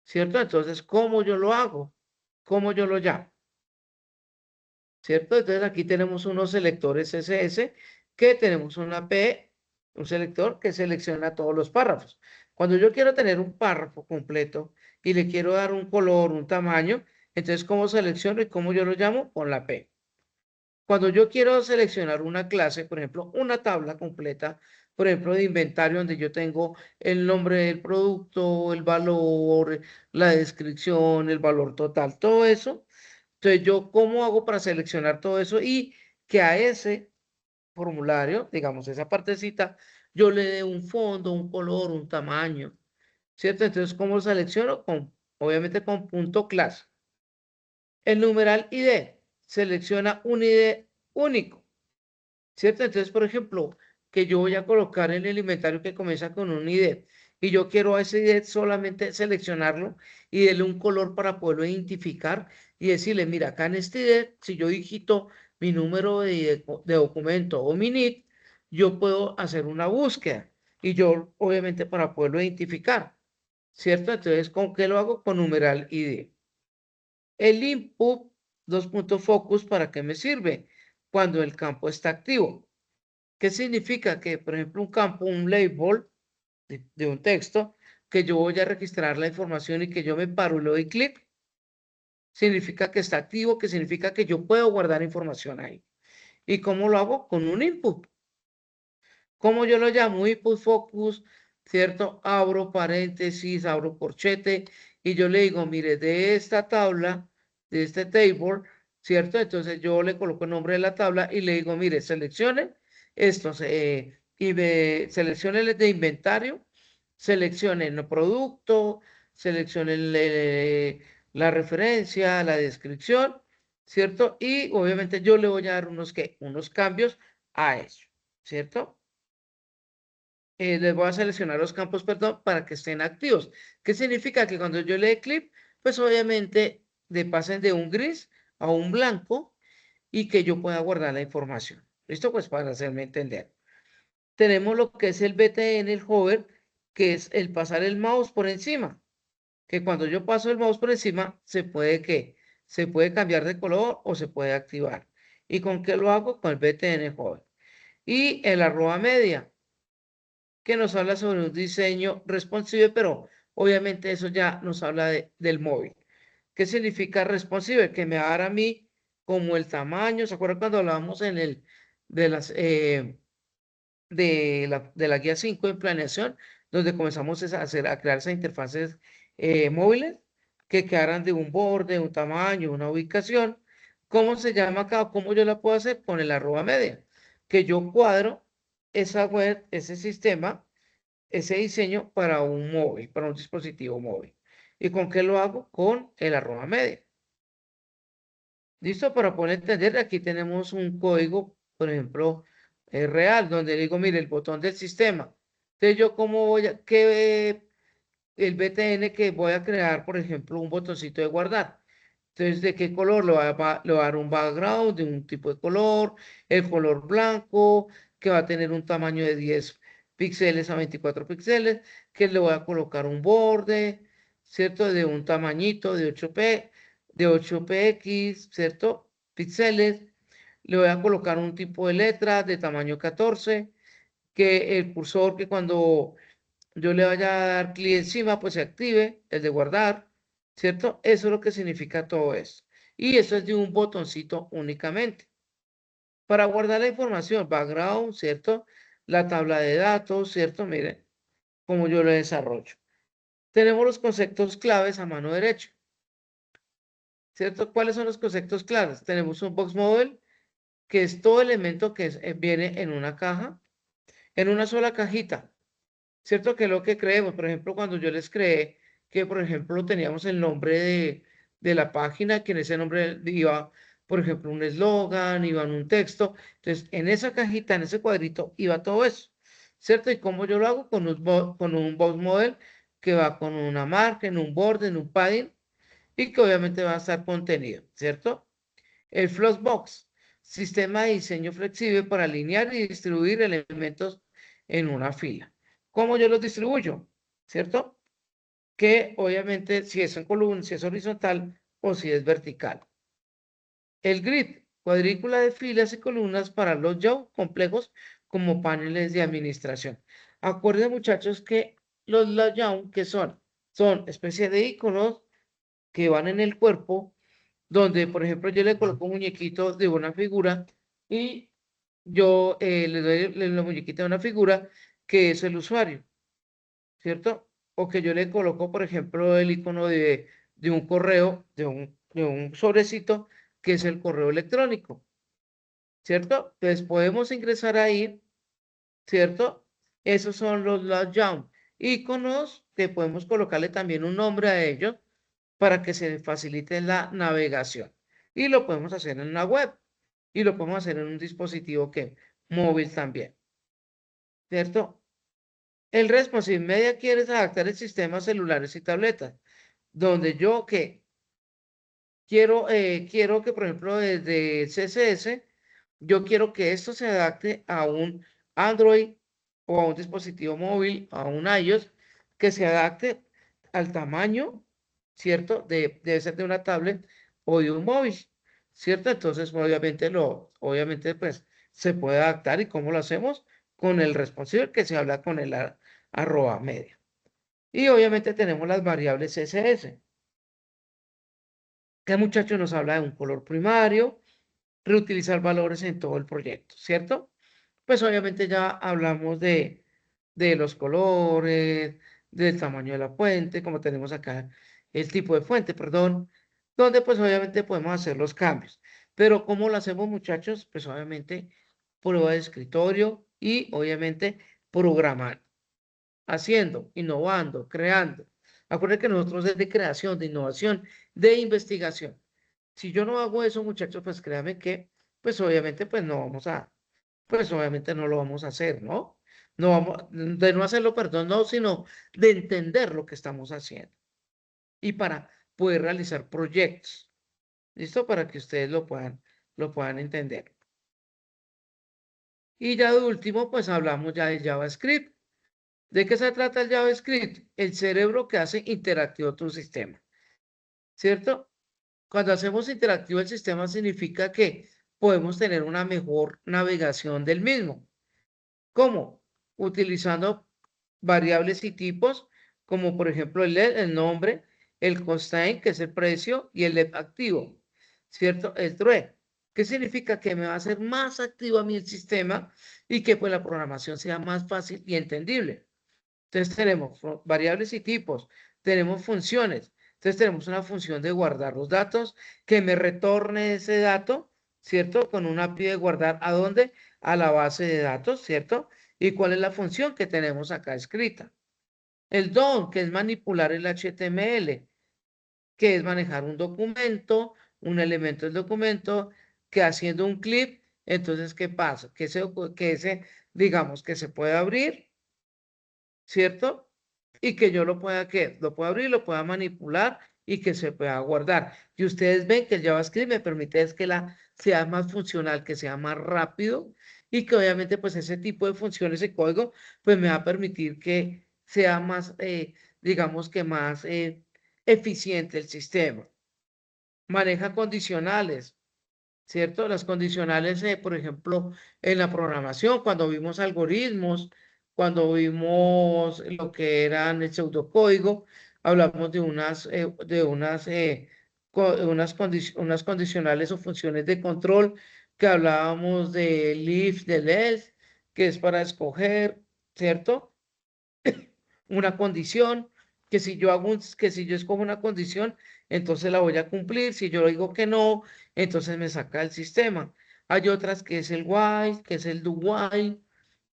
¿cierto? Entonces, ¿cómo yo lo hago? ¿Cómo yo lo llamo? ¿cierto? Entonces aquí tenemos unos selectores CSS que tenemos una P, un selector que selecciona todos los párrafos. Cuando yo quiero tener un párrafo completo y le quiero dar un color, un tamaño, entonces ¿cómo selecciono y cómo yo lo llamo? Con la P. Cuando yo quiero seleccionar una clase, por ejemplo, una tabla completa, por ejemplo, de inventario donde yo tengo el nombre del producto, el valor, la descripción, el valor total, todo eso. Entonces, yo, ¿cómo hago para seleccionar todo eso? Y que a ese formulario, digamos, esa partecita, yo le dé un fondo, un color, un tamaño, ¿cierto? Entonces, ¿cómo lo selecciono? Obviamente con punto clase. El numeral ID selecciona un ID único, ¿cierto? Entonces, por ejemplo, que yo voy a colocar en el inventario que comienza con un ID y yo quiero a ese ID solamente seleccionarlo y darle un color para poderlo identificar y decirle, mira, acá en este ID, si yo digito mi número de documento o mi NID, yo puedo hacer una búsqueda y yo, obviamente, para poderlo identificar, ¿cierto? Entonces, ¿con qué lo hago? Con numeral ID. El input, dos puntos focus, ¿para qué me sirve? Cuando el campo está activo. ¿Qué significa? Que, por ejemplo, un campo, un label de un texto, que yo voy a registrar la información y que yo me paro y le doy clic, significa que está activo, que significa que yo puedo guardar información ahí. ¿Y cómo lo hago? Con un input. ¿Cómo yo lo llamo? Input focus, ¿cierto? Abro paréntesis, abro corchete y yo le digo, mire, de esta tabla, de este table, ¿cierto? Entonces yo le coloco el nombre de la tabla y le digo, mire, seleccione estos y seleccione el de inventario, seleccione el producto, seleccione la referencia, la descripción, ¿cierto? Y obviamente yo le voy a dar unos cambios a eso, ¿cierto? Les voy a seleccionar los campos, perdón, para que estén activos. ¿Qué significa? Que cuando yo le dé clic, pues obviamente pasen de un gris a un blanco y que yo pueda guardar la información. ¿Listo? Pues para hacerme entender. Tenemos lo que es el BTN, el hover, que es el pasar el mouse por encima. Que cuando yo paso el mouse por encima, se puede cambiar de color o se puede activar. ¿Y con qué lo hago? Con el BTN hover. Y el arroba media, que nos habla sobre un diseño responsive, pero obviamente eso ya nos habla del móvil. ¿Qué significa responsive? Que me va a dar a mí como el tamaño. ¿Se acuerdan cuando hablábamos de las, de la guía 5 en planeación, donde comenzamos a crear esas interfaces móviles que quedaran de un borde, un tamaño, una ubicación? ¿Cómo se llama acá? ¿Cómo yo la puedo hacer? Con el arroba media, que yo cuadro esa web, ese sistema, ese diseño para un móvil, para un dispositivo móvil. ¿Y con qué lo hago? Con el arroba media. ¿Listo? Para poder entender, aquí tenemos un código, por ejemplo, real, donde digo, mire, el botón del sistema. Entonces, yo cómo voy a, qué el BTN que voy a crear, por ejemplo, un botoncito de guardar. Entonces, ¿de qué color? Le va a dar un background de un tipo de color, el color blanco, que va a tener un tamaño de 10 píxeles a 24 píxeles, que le voy a colocar un borde, ¿cierto? De un tamañito de 8px, ¿cierto? Píxeles. Le voy a colocar un tipo de letra de tamaño 14, que el cursor, que cuando yo le vaya a dar clic encima, pues se active el de guardar, ¿cierto? Eso es lo que significa todo esto. Y eso es de un botoncito únicamente. Para guardar la información, background, ¿cierto? La tabla de datos, ¿cierto? Miren cómo yo lo desarrollo. Tenemos los conceptos claves a mano derecha, ¿cierto? ¿Cuáles son los conceptos claves? Tenemos un box model, que es todo elemento que viene en una caja, en una sola cajita. ¿Cierto? Que es lo que creemos. Por ejemplo, cuando yo les creé que, por ejemplo, teníamos el nombre de la página, que en ese nombre iba, por ejemplo, un eslogan, iba un texto. Entonces, en esa cajita, en ese cuadrito, iba todo eso. ¿Cierto? ¿Y cómo yo lo hago? Con un box model que va con una marca, en un borde, en un padding, y que obviamente va a estar contenido. ¿Cierto? El Flowbox, sistema de diseño flexible para alinear y distribuir elementos en una fila. ¿Cómo yo los distribuyo? ¿Cierto? Que obviamente si es en columna, si es horizontal o si es vertical. El grid, Cuadrícula de filas y columnas para los YAW complejos como paneles de administración. Acuérdense, muchachos, que los layout que son especies de iconos que van en el cuerpo, donde, por ejemplo, yo le coloco un muñequito de una figura y yo le doy la muñequita de una figura que es el usuario, ¿cierto? O que yo le coloco, por ejemplo, el icono de un correo, de un sobrecito, que es el correo electrónico, ¿cierto? Entonces podemos ingresar ahí, ¿cierto? Esos son los layout. Iconos que podemos colocarle también un nombre a ellos para que se facilite la navegación. Y lo podemos hacer en una web y lo podemos hacer en un dispositivo que móvil también, ¿cierto? El Responsive Media quiere adaptar el sistema a celulares y tabletas, donde yo que quiero que, por ejemplo, desde CSS, yo quiero que esto se adapte a un Android o a un dispositivo móvil, a un iOS, que se adapte al tamaño, ¿cierto? Debe ser de una tablet o de un móvil, ¿cierto? Entonces, obviamente, pues, se puede adaptar. ¿Y cómo lo hacemos? Con el responsive que se habla con el arroba media. Y obviamente tenemos las variables CSS. Que el muchacho nos habla de un color primario, reutilizar valores en todo el proyecto, ¿cierto? Pues obviamente ya hablamos de los colores, del tamaño de la fuente, como tenemos acá el tipo de fuente, perdón, donde pues obviamente podemos hacer los cambios. Pero ¿cómo lo hacemos, muchachos? Pues obviamente prueba de escritorio y obviamente programar, haciendo, innovando, creando. Acuérdense que nosotros es de creación, de innovación, de investigación. Si yo no hago eso, muchachos, pues créanme que, pues obviamente, pues obviamente no lo vamos a hacer, ¿no? No vamos, de no hacerlo, perdón, no, sino de entender lo que estamos haciendo y para poder realizar proyectos, ¿listo? Para que ustedes lo puedan entender. Y ya de último, pues hablamos ya de JavaScript. ¿De qué se trata el JavaScript? El cerebro que hace interactivo tu sistema, ¿cierto? Cuando hacemos interactivo el sistema significa que podemos tener una mejor navegación del mismo. ¿Cómo? Utilizando variables y tipos, como por ejemplo el LED, el nombre, el constraint, que es el precio, y el LED activo, ¿cierto? El true. ¿Qué significa? Que me va a hacer más activo a mí el sistema y que pues la programación sea más fácil y entendible. Entonces tenemos variables y tipos, tenemos funciones. Entonces tenemos una función de guardar los datos, que me retorne ese dato, ¿cierto? Con una API de guardar, ¿a dónde? A la base de datos, ¿cierto? ¿Y cuál es la función que tenemos acá escrita? El DOM, que es manipular el HTML, que es manejar un documento, un elemento del documento, que haciendo un clip, entonces, ¿qué pasa? Digamos, que se puede abrir, ¿cierto? Y que yo lo pueda, ¿qué? Lo pueda abrir, lo pueda manipular y que se pueda guardar. Y ustedes ven que el JavaScript me permite es que sea más funcional, que sea más rápido y que obviamente pues ese tipo de funciones de código pues me va a permitir que sea más, digamos que más eficiente el sistema. Maneja condicionales. ¿Cierto? Las condicionales, por ejemplo, en la programación, cuando vimos algoritmos, cuando vimos lo que eran el pseudocódigo, hablamos unas condicionales o funciones de control, que hablábamos de if, del else, que es para escoger, ¿cierto? Una condición, que si yo escojo una condición, entonces la voy a cumplir. Si yo digo que no, entonces me saca el sistema. Hay otras que es el while, que es el do while,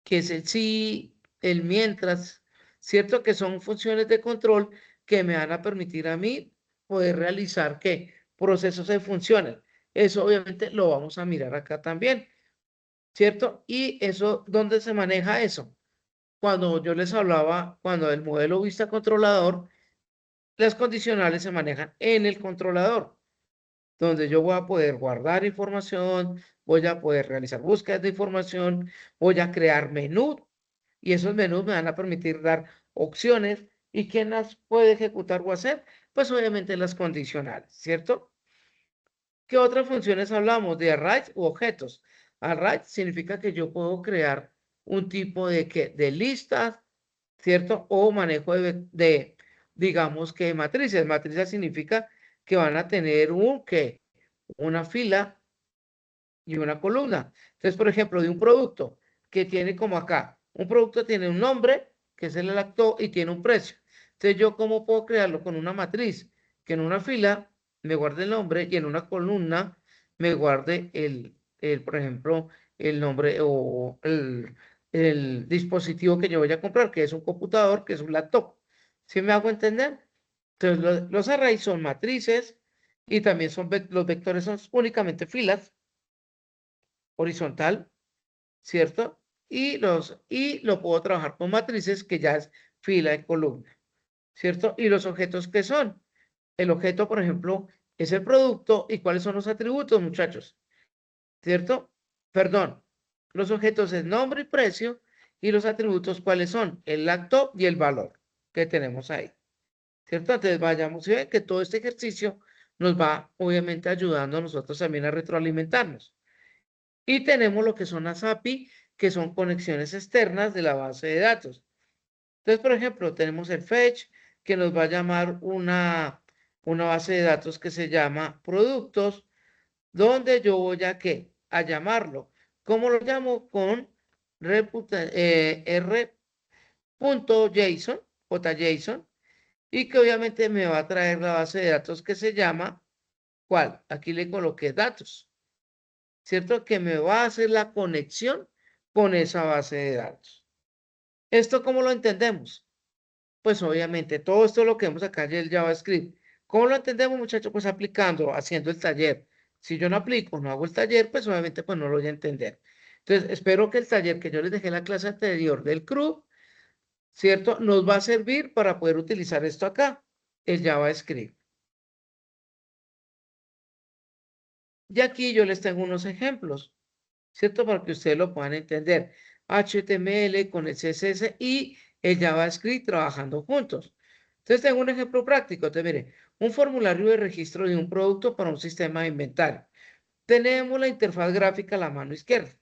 que es el si, el mientras, ¿cierto? Que son funciones de control que me van a permitir a mí poder realizar que procesos de funciones. Eso obviamente lo vamos a mirar acá también, ¿cierto? Y eso, ¿dónde se maneja eso? Cuando yo les hablaba, cuando el modelo vista controlador, las condicionales se manejan en el controlador, donde yo voy a poder guardar información, voy a poder realizar búsquedas de información, voy a crear menú y esos menús me van a permitir dar opciones. ¿Y quién las puede ejecutar o hacer? Pues obviamente las condicionales, ¿cierto? ¿Qué otras funciones hablamos? De arrays u objetos. Array significa que yo puedo crear un tipo de listas, ¿cierto? O manejo digamos que matrices. Matrices significa que van a tener una fila y una columna. Entonces, por ejemplo, de un producto que tiene como acá, un producto tiene un nombre, que es el lacto, y tiene un precio. Entonces, ¿yo cómo puedo crearlo? Con una matriz, que en una fila me guarde el nombre y en una columna me guarde por ejemplo, el nombre o el dispositivo que yo voy a comprar, que es un computador, que es un laptop. ¿Sí me hago entender? Entonces, los arrays son matrices y también los vectores son únicamente filas horizontal, ¿cierto? Y lo puedo trabajar con matrices que ya es fila y columna, ¿cierto? Y los objetos que son. El objeto, por ejemplo, es el producto. ¿Y cuáles son los atributos, muchachos? ¿Cierto? Perdón. Los objetos es nombre y precio. Y los atributos, ¿cuáles son? El acto y el valor que tenemos ahí. ¿Cierto? Entonces vayamos y ven que todo este ejercicio nos va, obviamente, ayudando a nosotros también a retroalimentarnos. Y tenemos lo que son las API, que son conexiones externas de la base de datos. Entonces, por ejemplo, tenemos el fetch, que nos va a llamar una base de datos que se llama productos, donde yo voy a, ¿qué? A llamarlo. ¿Cómo lo llamo? Con r.json, JSON, y que obviamente me va a traer la base de datos que se llama, ¿cuál? Aquí le coloqué datos. ¿Cierto? Que me va a hacer la conexión con esa base de datos. ¿Esto cómo lo entendemos? Pues obviamente todo esto es lo que vemos acá en el JavaScript. ¿Cómo lo entendemos, muchachos? Pues aplicando, haciendo el taller. Si yo no aplico, no hago el taller, pues obviamente pues no lo voy a entender. Entonces, espero que el taller que yo les dejé en la clase anterior del CRUB, ¿cierto? Nos va a servir para poder utilizar esto acá, el JavaScript. Y aquí yo les tengo unos ejemplos. ¿Cierto? Para que ustedes lo puedan entender. HTML con el CSS y el JavaScript trabajando juntos. Entonces, tengo un ejemplo práctico. Entonces, mire, un formulario de registro de un producto para un sistema de inventario. Tenemos la interfaz gráfica a la mano izquierda,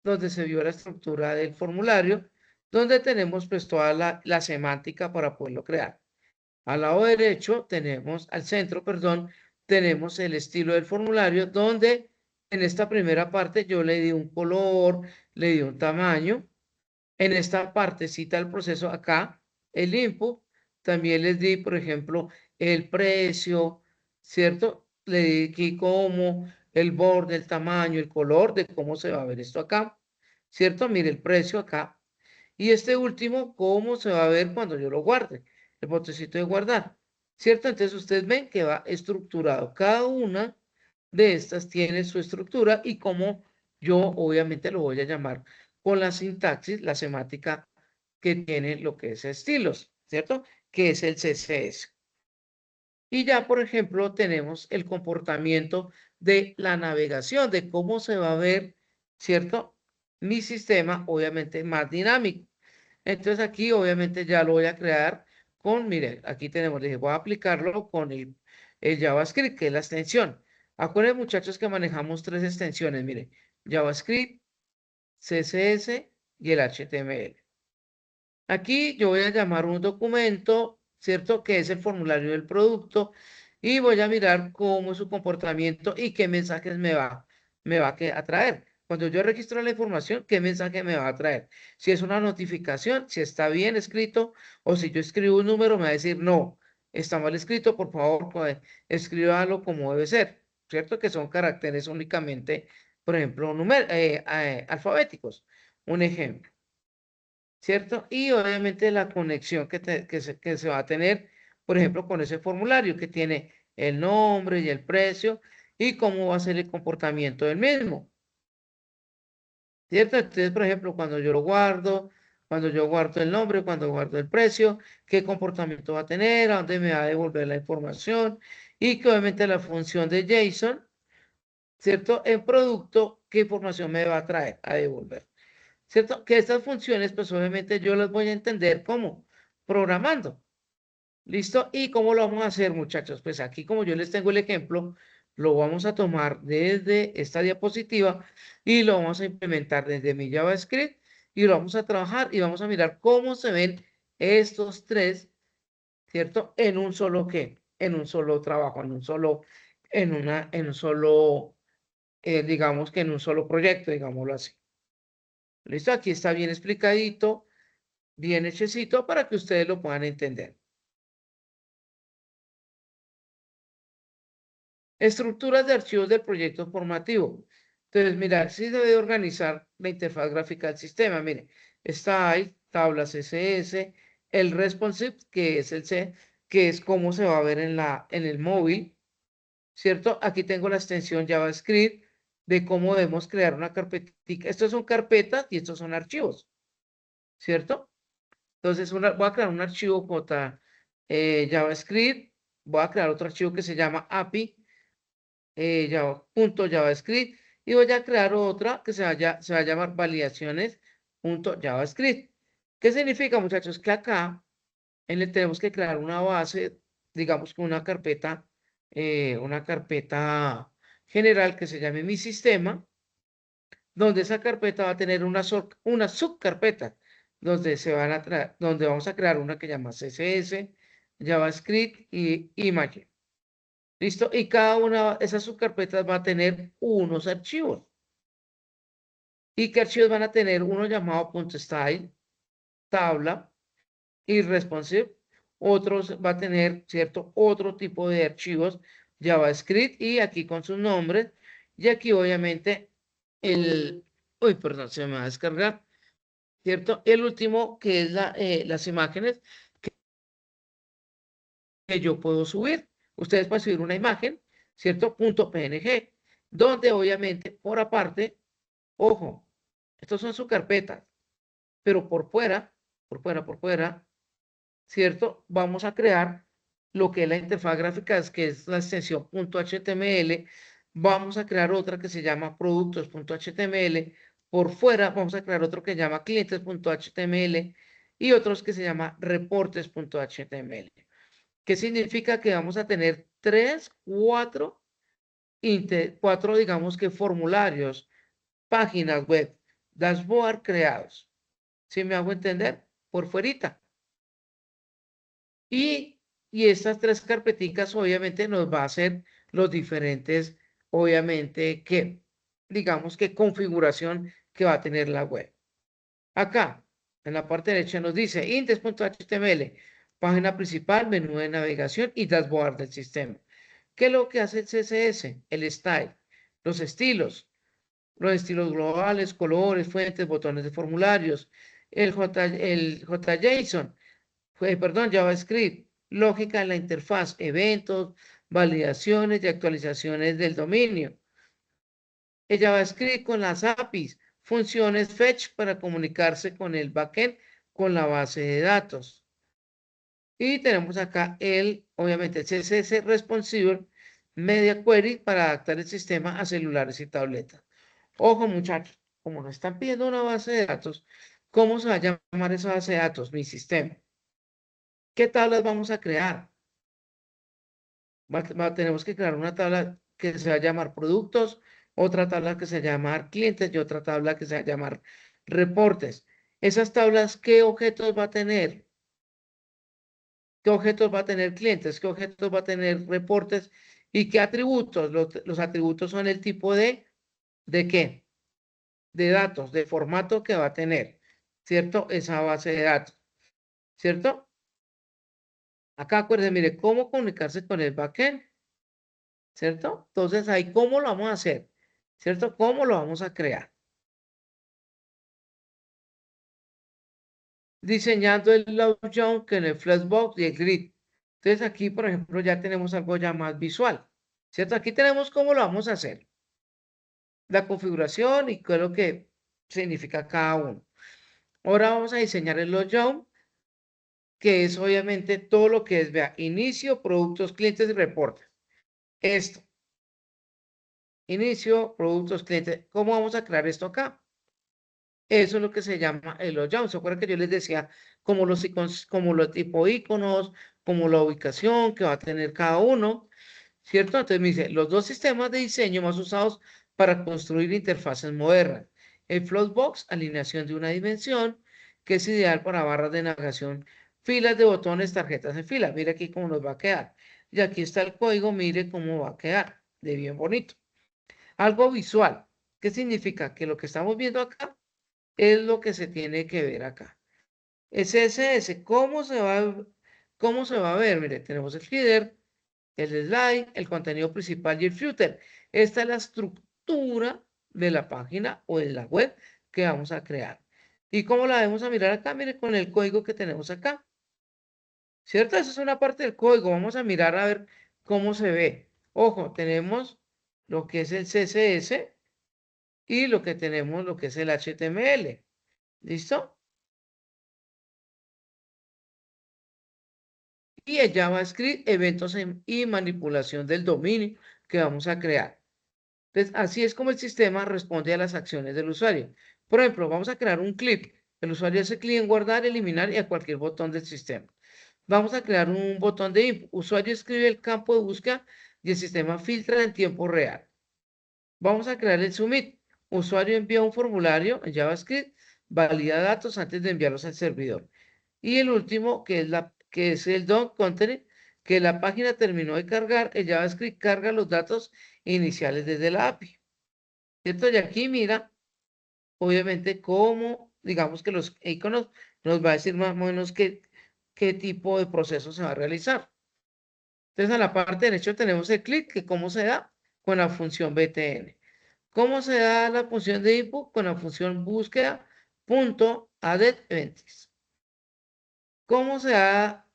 donde se vio la estructura del formulario, donde tenemos pues toda la semántica para poderlo crear. Al lado derecho tenemos, al centro, perdón, tenemos el estilo del formulario donde en esta primera parte yo le di un color, le di un tamaño. En esta partecita del proceso acá, el input, también les di, por ejemplo, el precio, ¿cierto? Le di aquí como el borde, el tamaño, el color de cómo se va a ver esto acá, ¿cierto? Mire el precio acá. Y este último, cómo se va a ver cuando yo lo guarde, el botoncito de guardar, ¿cierto? Entonces ustedes ven que va estructurado. Cada una de estas tiene su estructura y como yo obviamente lo voy a llamar con la sintaxis, la semántica que tiene lo que es estilos, ¿cierto? Que es el CSS. Y ya, por ejemplo, tenemos el comportamiento de la navegación, de cómo se va a ver, ¿cierto? Mi sistema, obviamente, más dinámico. Entonces aquí, obviamente, ya lo voy a crear con, mire, aquí tenemos, dije, voy a aplicarlo con el JavaScript, que es la extensión. Acuérdense, muchachos, que manejamos tres extensiones, mire, JavaScript, CSS y el HTML. Aquí yo voy a llamar un documento, ¿cierto? Que es el formulario del producto y voy a mirar cómo es su comportamiento y qué mensajes a traer. Cuando yo registro la información, ¿qué mensaje me va a traer? Si es una notificación, si está bien escrito o si yo escribo un número, me va a decir, no, está mal escrito, por favor, pues, escríbalo como debe ser, ¿cierto? Que son caracteres únicamente, por ejemplo, alfabéticos. Un ejemplo. ¿Cierto? Y obviamente la conexión que se va a tener, por ejemplo, con ese formulario que tiene el nombre y el precio y cómo va a ser el comportamiento del mismo. ¿Cierto? Entonces, por ejemplo, cuando yo lo guardo, cuando yo guardo el nombre, cuando guardo el precio, qué comportamiento va a tener, a dónde me va a devolver la información y que obviamente la función de JSON, ¿cierto? En producto, qué información me va a traer, a devolver. ¿Cierto? Que estas funciones, pues obviamente yo las voy a entender como programando. ¿Listo? ¿Y cómo lo vamos a hacer, muchachos? Pues aquí, como yo les tengo el ejemplo, lo vamos a tomar desde esta diapositiva y lo vamos a implementar desde mi JavaScript y lo vamos a trabajar y vamos a mirar cómo se ven estos tres, ¿cierto? En un solo ¿qué? En un solo trabajo, en un solo, digamos que en un solo proyecto, digámoslo así. ¿Listo? Aquí está bien explicadito, bien hechecito para que ustedes lo puedan entender. Estructuras de archivos del proyecto formativo. Entonces, mira, sí debe organizar la interfaz gráfica del sistema. Mire, está ahí, tablas CSS, el responsive, que es que es cómo se va a ver en el móvil, ¿cierto? Aquí tengo la extensión JavaScript de cómo debemos crear una carpetita. Estos son carpetas y estos son archivos, ¿cierto? Entonces, voy a crear un archivo JavaScript, voy a crear otro archivo que se llama API JavaScript y voy a crear otra que se va a llamar validaciones.javascript. ¿Qué significa, muchachos? Que acá tenemos que crear una base, digamos que una carpeta general que se llame mi sistema, donde esa carpeta va a tener una subcarpeta, donde vamos a crear una que llama CSS, JavaScript y Image. ¿Listo? Y cada una de esas subcarpetas va a tener unos archivos. ¿Y qué archivos van a tener? Uno llamado .style, tabla y responsive. Otros va a tener, ¿cierto? Otro tipo de archivos JavaScript y aquí con sus nombres. Y aquí obviamente uy, perdón, se me va a descargar, ¿cierto? El último que es las imágenes que yo puedo subir. Ustedes pueden subir una imagen, ¿cierto? .png, donde obviamente por aparte, ojo, estos son sus carpetas, pero por fuera, ¿cierto? Vamos a crear lo que es la interfaz gráfica, que es la extensión .html. Vamos a crear otra que se llama productos.html. Por fuera vamos a crear otro que se llama clientes.html y otros que se llama reportes.html. ¿Qué significa? Que vamos a tener cuatro, digamos que formularios, páginas web, dashboard creados. ¿Sí me hago entender? Por fuerita. Y estas tres carpeticas obviamente nos va a hacer los diferentes, obviamente, digamos que configuración que va a tener la web. Acá, en la parte derecha nos dice index.html, página principal, menú de navegación y dashboard del sistema. ¿Qué es lo que hace el CSS? El style, los estilos globales, colores, fuentes, botones de formularios, el JSON, perdón, JavaScript, lógica en la interfaz, eventos, validaciones y actualizaciones del dominio. El JavaScript con las APIs, funciones fetch para comunicarse con el backend, con la base de datos. Y tenemos acá obviamente, el CSS Responsive Media Query para adaptar el sistema a celulares y tabletas. Ojo, muchachos, como nos están pidiendo una base de datos, ¿cómo se va a llamar esa base de datos? Mi sistema. ¿Qué tablas vamos a crear? Tenemos que crear una tabla que se va a llamar productos, otra tabla que se va a llamar clientes y otra tabla que se va a llamar reportes. Esas tablas, ¿qué objetos va a tener? ¿Qué objetos va a tener clientes? ¿Qué objetos va a tener reportes? ¿Y qué atributos? Los atributos son el tipo ¿de qué? De datos, de formato que va a tener, ¿cierto? Esa base de datos, ¿cierto? Acá acuérdense, mire, cómo comunicarse con el backend, ¿cierto? Entonces ahí, ¿cómo lo vamos a hacer? ¿Cierto? ¿Cómo lo vamos a crear? Diseñando el layout en el flashbox y el grid. Entonces aquí, por ejemplo, ya tenemos algo ya más visual, ¿cierto? Aquí tenemos cómo lo vamos a hacer. La configuración y qué es lo que significa cada uno. Ahora vamos a diseñar el layout, que es obviamente todo lo que es, vea, inicio, productos, clientes y reportes. Esto. Inicio, productos, clientes. ¿Cómo vamos a crear esto acá? Eso es lo que se llama el layout. ¿Se acuerdan que yo les decía como los tipo iconos, como la ubicación que va a tener cada uno? ¿cierto? Entonces me dice, los dos sistemas de diseño más usados para construir interfaces modernas. El Floatbox, alineación de una dimensión, que es ideal para barras de navegación, filas de botones, tarjetas en fila. Mire aquí cómo nos va a quedar. Y aquí está el código, mire cómo va a quedar, de bien bonito. Algo visual. ¿Qué significa? Que lo que estamos viendo acá es lo que se tiene que ver acá. El CSS, cómo se va a ver? Mire, tenemos el header, el slide, el contenido principal y el footer. Esta es la estructura de la página o de la web que vamos a crear. ¿Y cómo la vamos a mirar acá? Mire, con el código que tenemos acá. ¿Cierto? Esa es una parte del código. Vamos a mirar a ver cómo se ve. Ojo, tenemos lo que es el CSS y lo que tenemos, lo que es el HTML. ¿Listo? Y el JavaScript, eventos y manipulación del dominio que vamos a crear. Entonces, así es como el sistema responde a las acciones del usuario. Por ejemplo, vamos a crear un clip. El usuario hace clic en guardar, eliminar y a cualquier botón del sistema. Vamos a crear un botón de input. Usuario escribe el campo de búsqueda y el sistema filtra en tiempo real. Vamos a crear el submit. Usuario envía un formulario en JavaScript, valida datos antes de enviarlos al servidor. Y el último, que es el done content, que la página terminó de cargar, el JavaScript carga los datos iniciales desde la API. ¿Cierto? Y aquí mira, obviamente, cómo, digamos que los iconos nos va a decir más o menos qué tipo de proceso se va a realizar. Entonces, a la parte derecha tenemos el clic, que cómo se da con la función btn. ¿Cómo se da la función de input? Con la función búsqueda punto added events. ¿Cómo se da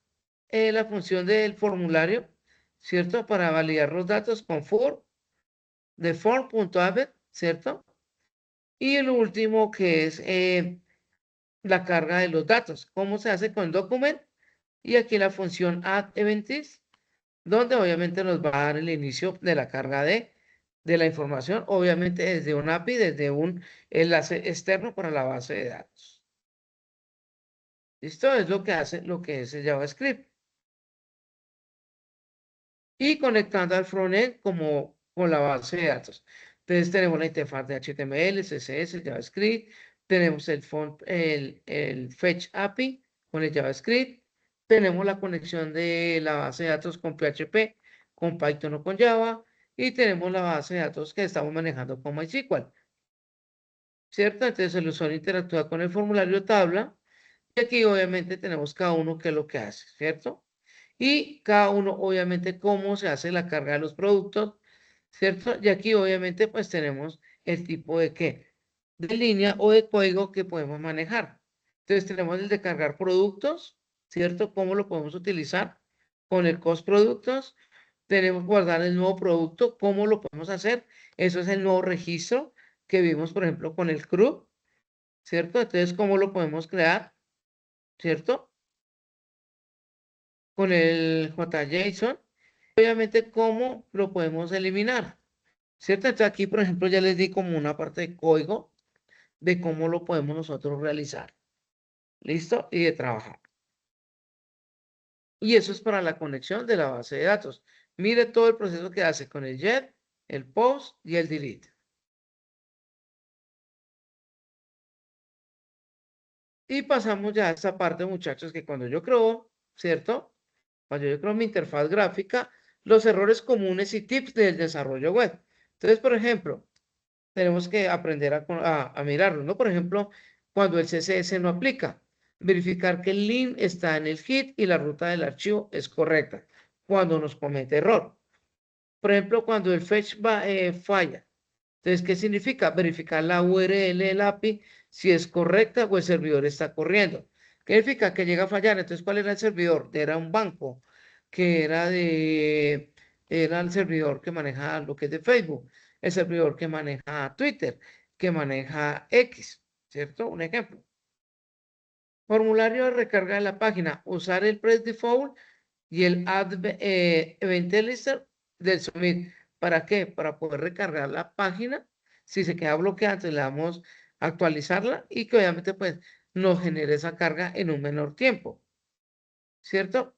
la función del formulario? ¿Cierto? Para validar los datos con for de form.added, ¿cierto? Y el último que es la carga de los datos. ¿Cómo se hace con document? Y aquí la función add events, donde obviamente nos va a dar el inicio de la carga de la información, obviamente desde un API, desde un enlace externo para la base de datos. ¿Listo? Es lo que hace lo que es el JavaScript. Y conectando al frontend como con la base de datos. Entonces tenemos la interfaz de HTML, CSS, JavaScript, tenemos el Fetch API con el JavaScript, tenemos la conexión de la base de datos con PHP, con Python o con Java, y tenemos la base de datos que estamos manejando con MySQL. ¿Cierto? Entonces el usuario interactúa con el formulario tabla, y aquí obviamente tenemos cada uno qué es lo que hace, ¿cierto? Y cada uno obviamente cómo se hace la carga de los productos, ¿cierto? Y aquí obviamente pues tenemos el tipo de qué, de línea o de código que podemos manejar. Entonces tenemos el de cargar productos, ¿cierto? ¿Cómo lo podemos utilizar? Con el cost productos. Tenemos guardar el nuevo producto, ¿cómo lo podemos hacer? Eso es el nuevo registro que vimos, por ejemplo, con el CRUD, ¿cierto? Entonces, ¿cómo lo podemos crear? ¿Cierto? Con el JSON. Obviamente, ¿cómo lo podemos eliminar? ¿Cierto? Entonces aquí, por ejemplo, ya les di como una parte de código de cómo lo podemos nosotros realizar. ¿Listo? Y de trabajar. Y eso es para la conexión de la base de datos. Mire todo el proceso que hace con el get, el post y el delete. Y pasamos ya a esta parte, muchachos, que cuando yo creo, ¿cierto? Cuando yo creo mi interfaz gráfica, los errores comunes y tips del desarrollo web. Entonces, por ejemplo, tenemos que aprender a mirarlo, ¿no? Por ejemplo, cuando el CSS no aplica, verificar que el link está en el hit y la ruta del archivo es correcta cuando nos comete error. Por ejemplo, cuando el fetch falla. Entonces, ¿qué significa? Verificar la URL del API si es correcta o el servidor está corriendo. ¿Qué significa? Que llega a fallar. Entonces, ¿cuál era el servidor? Era un banco que era el servidor que maneja lo que es de Facebook, el servidor que maneja Twitter, que maneja X, ¿cierto? Un ejemplo. Formulario de recarga de la página. Usar el press default y el add event lister del submit. ¿Para qué? Para poder recargar la página. Si se queda bloqueada, entonces le damos a actualizarla y que obviamente pues nos genere esa carga en un menor tiempo. ¿Cierto?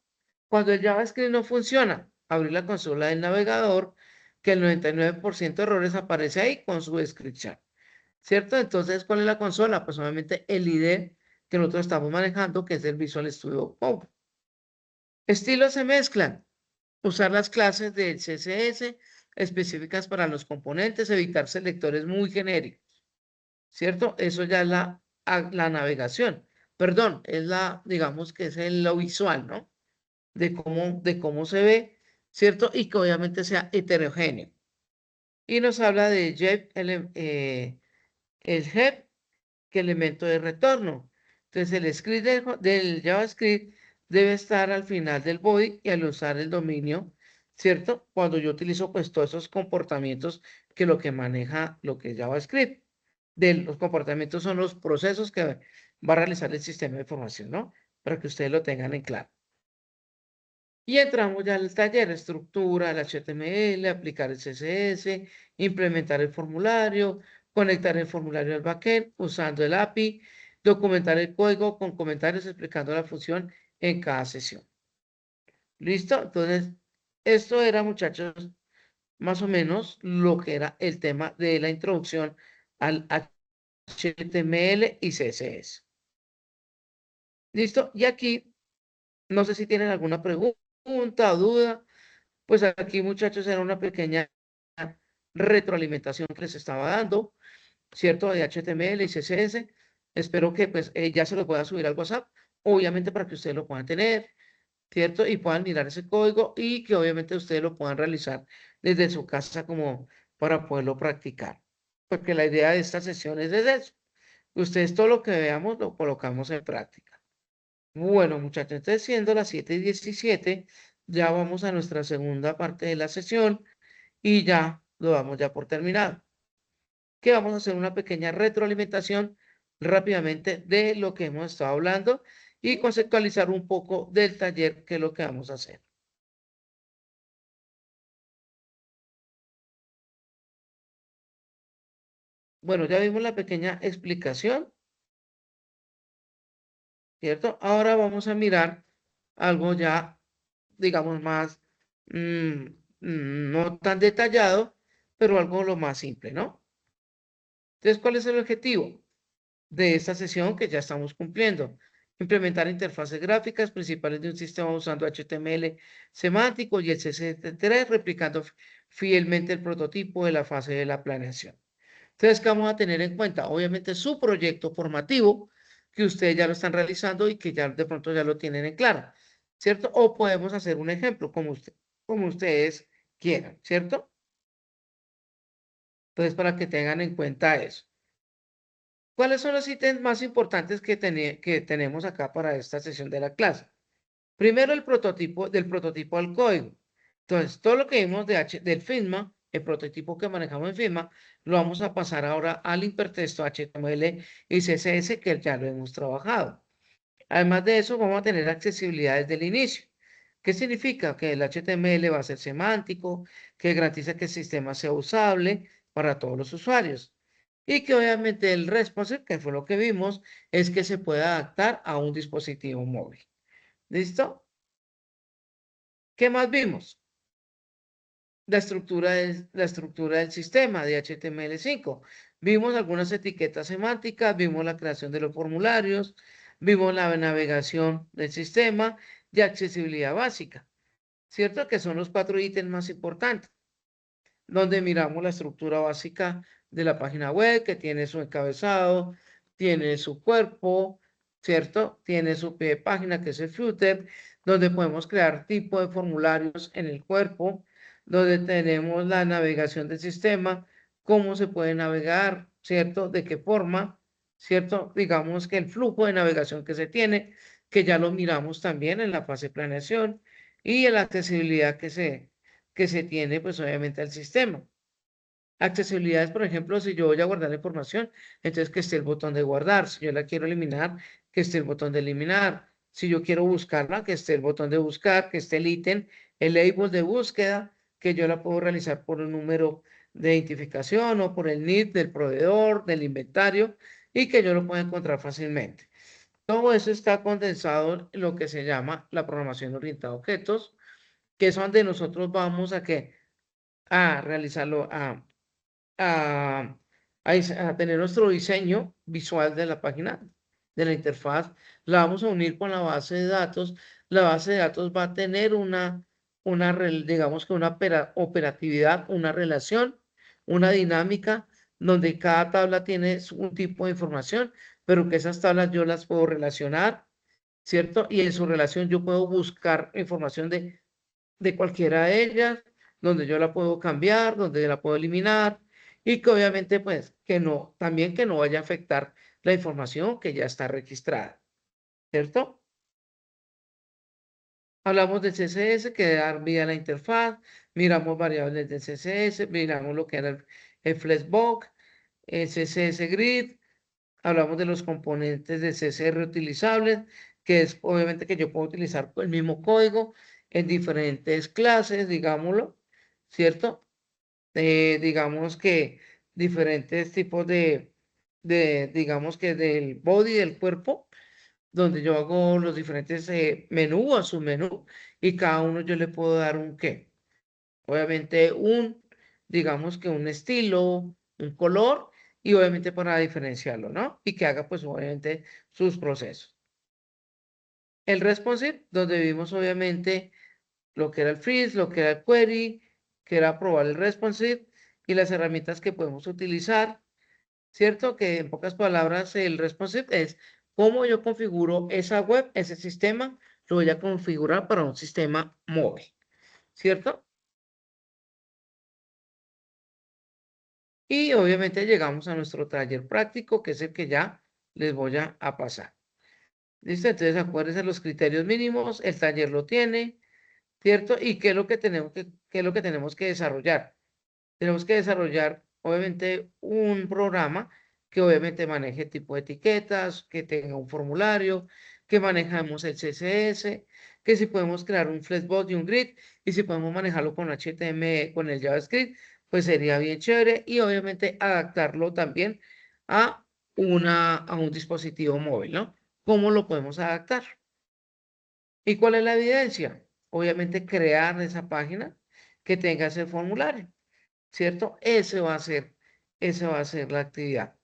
Cuando el JavaScript no funciona, abrir la consola del navegador, que el 99% de errores aparece ahí con su descripción, ¿cierto? Entonces, ¿cuál es la consola? Pues obviamente el IDE que nosotros estamos manejando, que es el Visual Studio Code. Estilos se mezclan. Usar las clases del CSS específicas para los componentes, evitar selectores muy genéricos, ¿cierto? Eso ya es la navegación. Perdón, es digamos que es lo visual, ¿no? De cómo se ve, ¿cierto? Y que obviamente sea heterogéneo. Y nos habla de el HEP, que elemento de retorno. Entonces, el script del JavaScript debe estar al final del body y al usar el dominio, ¿cierto? Cuando yo utilizo pues todos esos comportamientos que lo que maneja lo que es JavaScript. Los comportamientos son los procesos que va a realizar el sistema de información, ¿no? Para que ustedes lo tengan en claro. Y entramos ya al taller, estructura, el HTML, aplicar el CSS, implementar el formulario, conectar el formulario al backend usando el API, documentar el código con comentarios explicando la función en cada sesión. ¿Listo? Entonces, esto era, muchachos, más o menos lo que era el tema de la introducción al HTML y CSS. ¿Listo? Y aquí, no sé si tienen alguna pregunta o duda. Pues aquí, muchachos, era una pequeña retroalimentación que les estaba dando, ¿cierto? De HTML y CSS. Espero que pues ya se lo pueda subir al WhatsApp, obviamente para que ustedes lo puedan tener, ¿cierto? Y puedan mirar ese código y que obviamente ustedes lo puedan realizar desde su casa como para poderlo practicar. Porque la idea de esta sesión es eso. Ustedes todo lo que veamos lo colocamos en práctica. Bueno, muchachos, entonces siendo las 7:17, ya vamos a nuestra segunda parte de la sesión y ya lo damos ya por terminado. Que vamos a hacer una pequeña retroalimentación rápidamente de lo que hemos estado hablando y conceptualizar un poco del taller, que es lo que vamos a hacer. Bueno, ya vimos la pequeña explicación, ¿cierto? Ahora vamos a mirar algo ya, digamos, más, no tan detallado, pero algo lo más simple, ¿no? Entonces, ¿cuál es el objetivo de esta sesión que ya estamos cumpliendo? Implementar interfaces gráficas principales de un sistema usando HTML semántico y el CSS3, replicando fielmente el prototipo de la fase de la planeación. Entonces, ¿qué vamos a tener en cuenta? Obviamente su proyecto formativo, que ustedes ya lo están realizando y que ya de pronto ya lo tienen en claro, ¿cierto? O podemos hacer un ejemplo como ustedes quieran, ¿cierto? Entonces, para que tengan en cuenta eso. ¿Cuáles son los ítems más importantes que tenemos acá para esta sesión de la clase? Primero, del prototipo al código. Entonces, todo lo que vimos del Figma, el prototipo que manejamos en Figma, lo vamos a pasar ahora al hipertexto HTML y CSS, que ya lo hemos trabajado. Además de eso, vamos a tener accesibilidad desde el inicio. ¿Qué significa? Que el HTML va a ser semántico, que garantiza que el sistema sea usable para todos los usuarios. Y que obviamente el responsive, que fue lo que vimos, es que se puede adaptar a un dispositivo móvil. ¿Listo? ¿Qué más vimos? La estructura del sistema de HTML5. Vimos algunas etiquetas semánticas, vimos la creación de los formularios, vimos la navegación del sistema y accesibilidad básica, ¿cierto? Que son los 4 ítems más importantes, donde miramos la estructura básica de la página web, que tiene su encabezado, tiene su cuerpo, ¿cierto? Tiene su pie de página, que es el footer, donde podemos crear tipo de formularios en el cuerpo, donde tenemos la navegación del sistema, cómo se puede navegar, ¿cierto? De qué forma, ¿cierto? Digamos que el flujo de navegación que se tiene, que ya lo miramos también en la fase de planeación, y en la accesibilidad que se tiene, pues obviamente al sistema. Accesibilidad es, por ejemplo, si yo voy a guardar la información, entonces que esté el botón de guardar. Si yo la quiero eliminar, que esté el botón de eliminar. Si yo quiero buscarla, que esté el botón de buscar, que esté el ítem, el label de búsqueda, que yo la puedo realizar por un número de identificación o por el NID del proveedor, del inventario, y que yo lo pueda encontrar fácilmente. Todo eso está condensado en lo que se llama la programación orientada a objetos, que es donde nosotros vamos a realizarlo, a tener nuestro diseño visual de la página, de la interfaz, la vamos a unir con la base de datos. La base de datos va a tener digamos que una operatividad, una relación, una dinámica, donde cada tabla tiene un tipo de información, pero que esas tablas yo las puedo relacionar, ¿cierto? Y en su relación yo puedo buscar información de cualquiera de ellas, donde yo la puedo cambiar, donde la puedo eliminar, y que obviamente, pues, también que no vaya a afectar la información que ya está registrada, ¿cierto? Hablamos del CSS, que dar vida a la interfaz, miramos variables del CSS, miramos lo que era el Flexbox, el CSS Grid, hablamos de los componentes de CSS reutilizables, que es obviamente que yo puedo utilizar el mismo código en diferentes clases, digámoslo, ¿cierto? Digamos que diferentes tipos digamos que del body del cuerpo, donde yo hago los diferentes menú o submenú, y cada uno yo le puedo dar un qué. Obviamente digamos que un estilo, un color, y obviamente para diferenciarlo, ¿no? Y que haga pues obviamente sus procesos. El responsive, donde vimos obviamente lo que era el freeze, lo que era el query, que era probar el responsive, y las herramientas que podemos utilizar, ¿cierto? Que en pocas palabras el responsive es cómo yo configuro esa web, ese sistema, lo voy a configurar para un sistema móvil, ¿cierto? Y obviamente llegamos a nuestro taller práctico, que es el que ya les voy a pasar. ¿Listo? Entonces acuérdense los criterios mínimos, el taller lo tiene, ¿cierto? ¿Y qué es lo que qué es lo que tenemos que desarrollar? Tenemos que desarrollar, obviamente, un programa que obviamente maneje tipo de etiquetas, que tenga un formulario, que manejamos el CSS, que si podemos crear un flexbox y un grid, y si podemos manejarlo con HTML, con el JavaScript, pues sería bien chévere, y obviamente adaptarlo también a, a un dispositivo móvil, ¿no? ¿Cómo lo podemos adaptar? ¿Y cuál es la evidencia? Obviamente crear esa página que tenga ese formulario. ¿Cierto? Ese va a ser la actividad.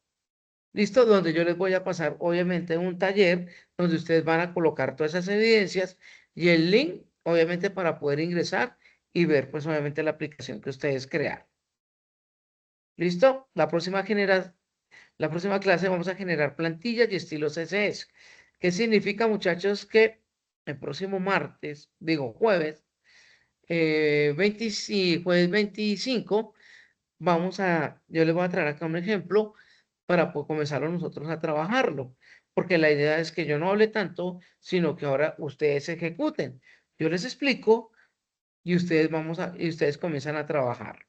¿Listo? Donde yo les voy a pasar, obviamente, un taller donde ustedes van a colocar todas esas evidencias y el link, obviamente, para poder ingresar y ver, pues, obviamente, la aplicación que ustedes crearon. ¿Listo? La próxima clase vamos a generar plantillas y estilos CSS. ¿Qué significa, muchachos? Que el próximo martes, digo jueves, jueves 25, yo les voy a traer acá un ejemplo para comenzar nosotros a trabajarlo, porque la idea es que yo no hable tanto, sino que ahora ustedes ejecuten. Yo les explico y y ustedes comienzan a trabajar.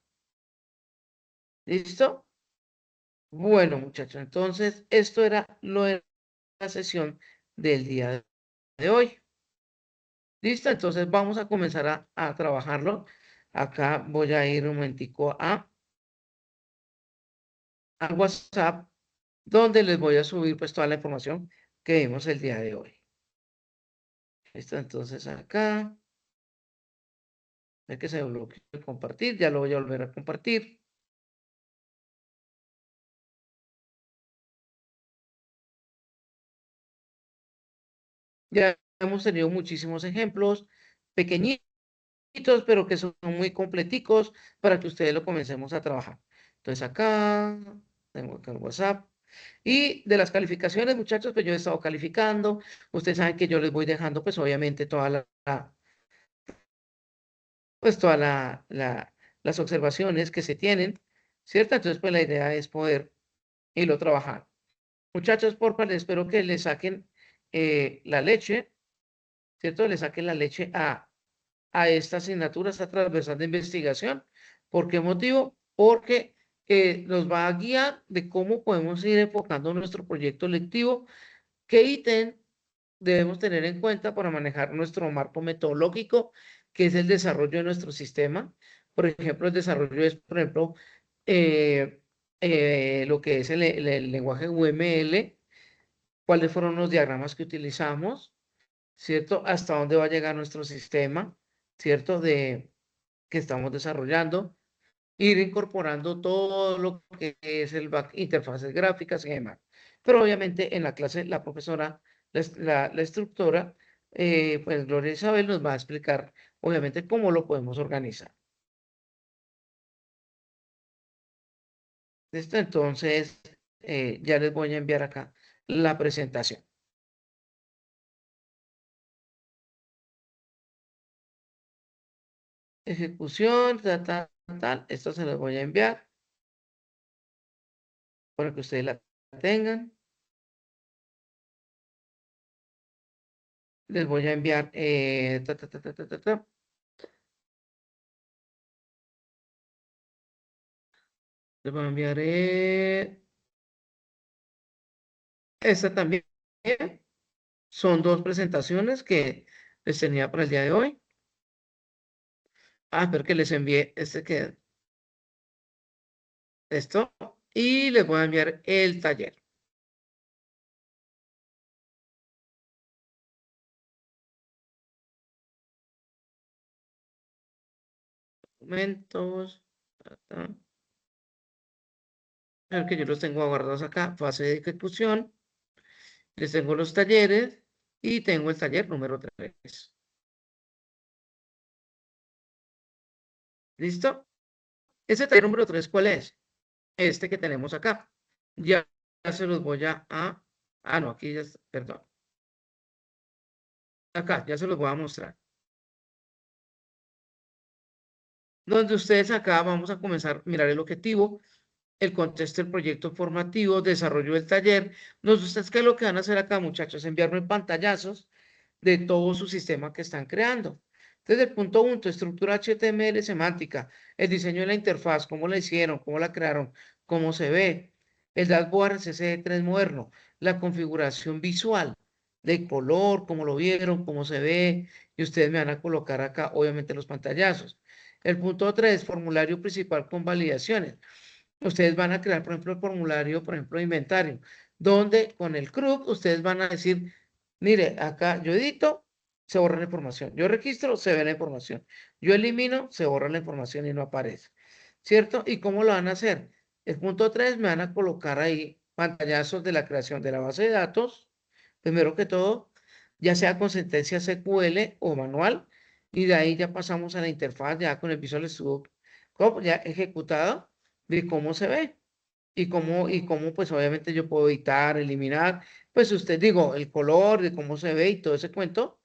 ¿Listo? Bueno, muchachos, entonces esto era lo de la sesión del día de hoy. ¿Listo? Entonces vamos a comenzar a trabajarlo. Acá voy a ir un momentico a WhatsApp, donde les voy a subir pues toda la información que vimos el día de hoy. Listo, entonces acá, ve que se bloqueó el compartir, ya lo voy a volver a compartir. Ya hemos tenido muchísimos ejemplos pequeñitos, pero que son muy completicos para que ustedes lo comencemos a trabajar. Entonces acá, tengo acá el WhatsApp. Y de las calificaciones, muchachos, pues yo he estado calificando. Ustedes saben que yo les voy dejando, pues obviamente, pues las observaciones que se tienen, ¿cierto? Entonces, pues la idea es poder irlo trabajando. Muchachos, porfa, les espero que le saquen la leche, ¿cierto? Le saquen la leche a esta asignatura, esta transversal de investigación. ¿Por qué motivo? Porque nos va a guiar de cómo podemos ir enfocando nuestro proyecto lectivo, qué ítem debemos tener en cuenta para manejar nuestro marco metodológico, que es el desarrollo de nuestro sistema. Por ejemplo, el desarrollo es, por ejemplo, eh, lo que es el lenguaje UML, cuáles fueron los diagramas que utilizamos, ¿cierto? Hasta dónde va a llegar nuestro sistema, ¿cierto? Que estamos desarrollando, ir incorporando todo lo que es interfaces gráficas y demás. Pero obviamente en la clase la profesora, la instructora, pues Gloria Isabel nos va a explicar obviamente cómo lo podemos organizar. ¿Listo? Entonces, ya les voy a enviar acá la presentación. Ejecución, tal. Esto se los voy a enviar para que ustedes la tengan. Les voy a enviar, les voy a enviar esta también. Son dos presentaciones que les tenía para el día de hoy. Espero que les envíe esto, y les voy a enviar el taller. Documentos. Creo que yo los tengo guardados acá. Fase de ejecución. Les tengo los talleres y tengo el taller número 3. ¿Listo? Ese taller número 3, ¿cuál es? Este que tenemos acá. Ya se los voy no, aquí ya está, perdón. Acá, ya se los voy a mostrar. Donde ustedes acá vamos a comenzar a mirar el objetivo, el contexto del proyecto formativo, desarrollo del taller. ¿Ustedes qué es lo que van a hacer acá, muchachos? Enviarme pantallazos de todo su sistema que están creando. Desde el punto 1, estructura HTML semántica, el diseño de la interfaz, cómo la hicieron, cómo la crearon, cómo se ve, el dashboard CSS3 moderno, la configuración visual de color, cómo lo vieron, cómo se ve, y ustedes me van a colocar acá, obviamente, los pantallazos. El punto 3, formulario principal con validaciones. Ustedes van a crear, por ejemplo, el formulario, por ejemplo, de inventario, donde con el CRUB ustedes van a decir, mire, acá yo edito, se borra la información. Yo registro, se ve la información. Yo elimino, se borra la información y no aparece. ¿Cierto? ¿Y cómo lo van a hacer? El punto 3, me van a colocar ahí pantallazos de la creación de la base de datos, primero que todo, ya sea con sentencia SQL o manual, y de ahí ya pasamos a la interfaz ya con el Visual Studio Code ya ejecutado de cómo se ve y cómo pues obviamente yo puedo editar, eliminar, pues usted digo, el color, de cómo se ve y todo ese cuento,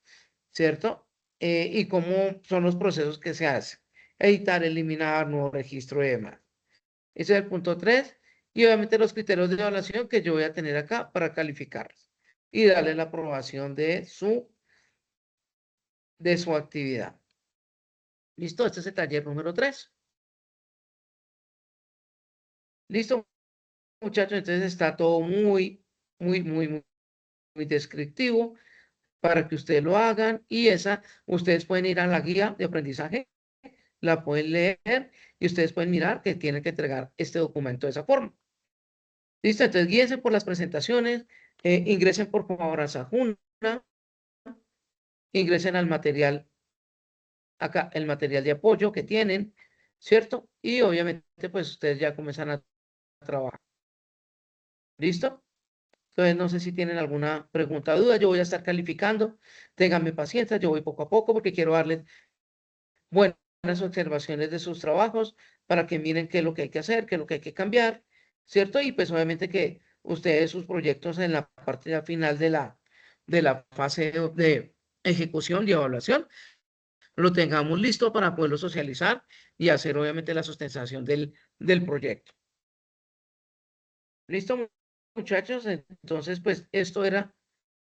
¿cierto? Y cómo son los procesos que se hacen. Editar, eliminar, nuevo registro y demás. Ese es el punto 3. Y obviamente los criterios de evaluación que yo voy a tener acá para calificarlos y darle la aprobación de su actividad. ¿Listo? Este es el taller número 3. ¿Listo, muchachos? Entonces está todo muy, muy, muy, muy, muy descriptivo para que ustedes lo hagan, y ustedes pueden ir a la guía de aprendizaje, la pueden leer y ustedes pueden mirar que tienen que entregar este documento de esa forma. ¿Listo? Entonces guíense por las presentaciones, ingresen por favor a Sajuna, ingresen al material, acá el material de apoyo que tienen, ¿cierto? Y obviamente pues ustedes ya comienzan a trabajar. ¿Listo? Entonces no sé si tienen alguna pregunta o duda, yo voy a estar calificando, ténganme paciencia, yo voy poco a poco porque quiero darles buenas observaciones de sus trabajos para que miren qué es lo que hay que hacer, qué es lo que hay que cambiar, ¿cierto? Y pues obviamente que ustedes sus proyectos en la parte ya final de la fase de ejecución y evaluación lo tengamos listo para poderlo socializar y hacer obviamente la sustentación del proyecto. ¿Listo, muchachos? Entonces, pues esto era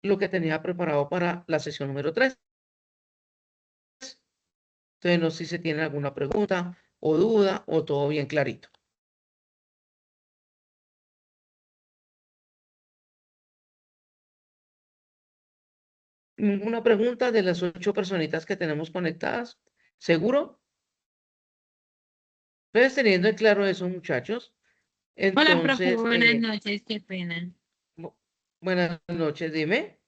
lo que tenía preparado para la sesión número 3. Entonces, no sé si se tiene alguna pregunta o duda o todo bien clarito. ¿Ninguna pregunta de las 8 personitas que tenemos conectadas? ¿Seguro? Entonces, teniendo en claro eso, muchachos, Hola, profe, entonces, buenas noches, qué pena. buenas noches, dime.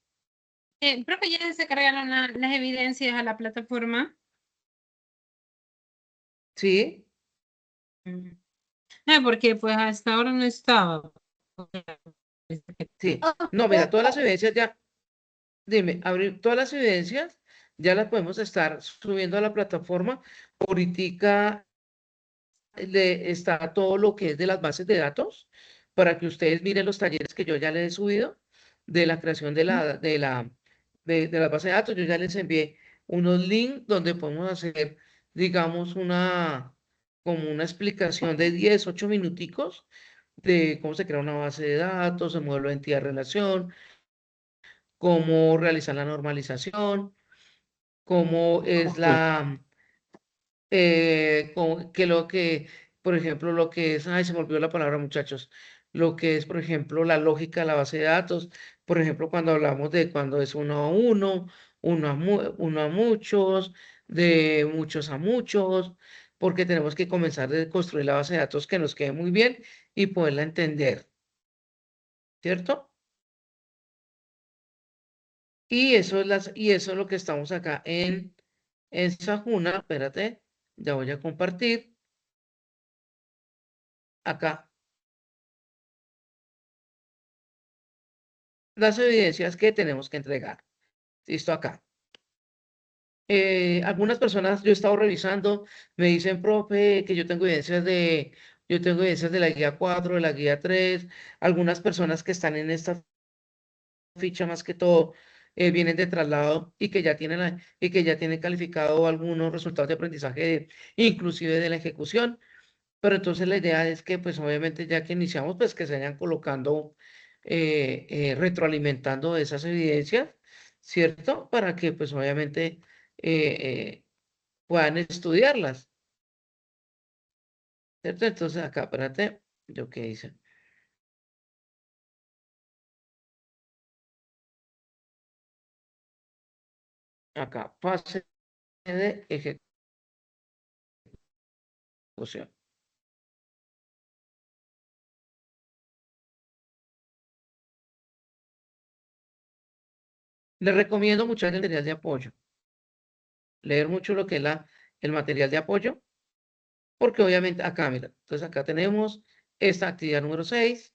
Profe, ¿ya se cargaron las evidencias a la plataforma? ¿Sí? Porque pues hasta ahora no estaba. Sí. No, mira, todas las evidencias ya, dime, abrir todas las evidencias ya las podemos estar subiendo a la plataforma. Ahorita está todo lo que es de las bases de datos para que ustedes miren los talleres que yo ya les he subido de la creación de la base de datos. Yo ya les envié unos links donde podemos hacer, digamos, como una explicación de 10, 8 minuticos de cómo se crea una base de datos, el modelo de entidad-relación, cómo realizar la normalización, cómo es por ejemplo, lo que es, ay, se me olvidó la palabra, muchachos, lo que es, por ejemplo, la lógica de la base de datos, por ejemplo, cuando hablamos de cuando es uno a uno, uno a muchos, de muchos a muchos, porque tenemos que comenzar a construir la base de datos que nos quede muy bien y poderla entender, ¿cierto? Y eso es lo que estamos acá en Sajuna. Espérate, ya voy a compartir acá las evidencias que tenemos que entregar. Listo, acá. Algunas personas, yo he estado revisando, me dicen, profe, que yo tengo evidencias de la guía 4, de la guía 3. Algunas personas que están en esta ficha más que todo vienen de traslado y que ya tienen calificado algunos resultados de aprendizaje, inclusive de la ejecución. Pero entonces la idea es que, pues obviamente ya que iniciamos, pues que se vayan colocando, retroalimentando esas evidencias, ¿cierto? Para que, pues obviamente, puedan estudiarlas, ¿cierto? Entonces acá, espérate, ¿yo qué hice? Acá, fase de ejecución. Les recomiendo mucho el material de apoyo, leer mucho lo que es el material de apoyo, porque obviamente acá, mira, entonces acá tenemos esta actividad número 6,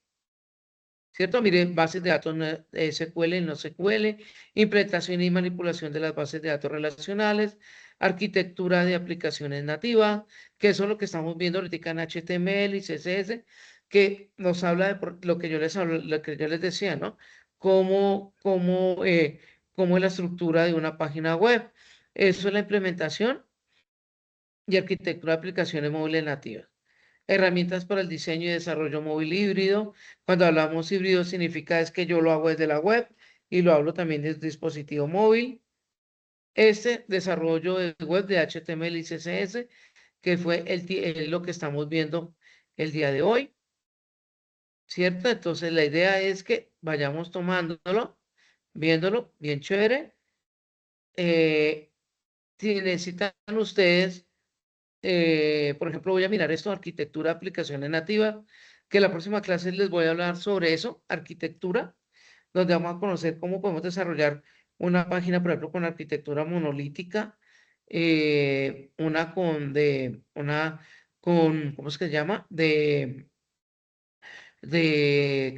¿cierto? Miren, bases de datos SQL y no SQL, implementación y manipulación de las bases de datos relacionales, arquitectura de aplicaciones nativas, que eso es lo que estamos viendo ahorita en HTML y CSS, que nos habla de lo que lo que yo les decía, ¿no? Cómo es la estructura de una página web. Eso es la implementación y arquitectura de aplicaciones móviles nativas. Herramientas para el diseño y desarrollo móvil híbrido. Cuando hablamos híbrido significa es que yo lo hago desde la web y lo hablo también desde dispositivo móvil. Este desarrollo de web de HTML y CSS, que fue lo que estamos viendo el día de hoy, ¿cierto? Entonces la idea es que vayamos tomándolo, viéndolo bien chévere. Si necesitan ustedes, por ejemplo, voy a mirar esto, arquitectura, aplicaciones nativas, que la próxima clase les voy a hablar sobre eso, arquitectura, donde vamos a conocer cómo podemos desarrollar una página, por ejemplo, con arquitectura monolítica, ¿cómo es que se llama? De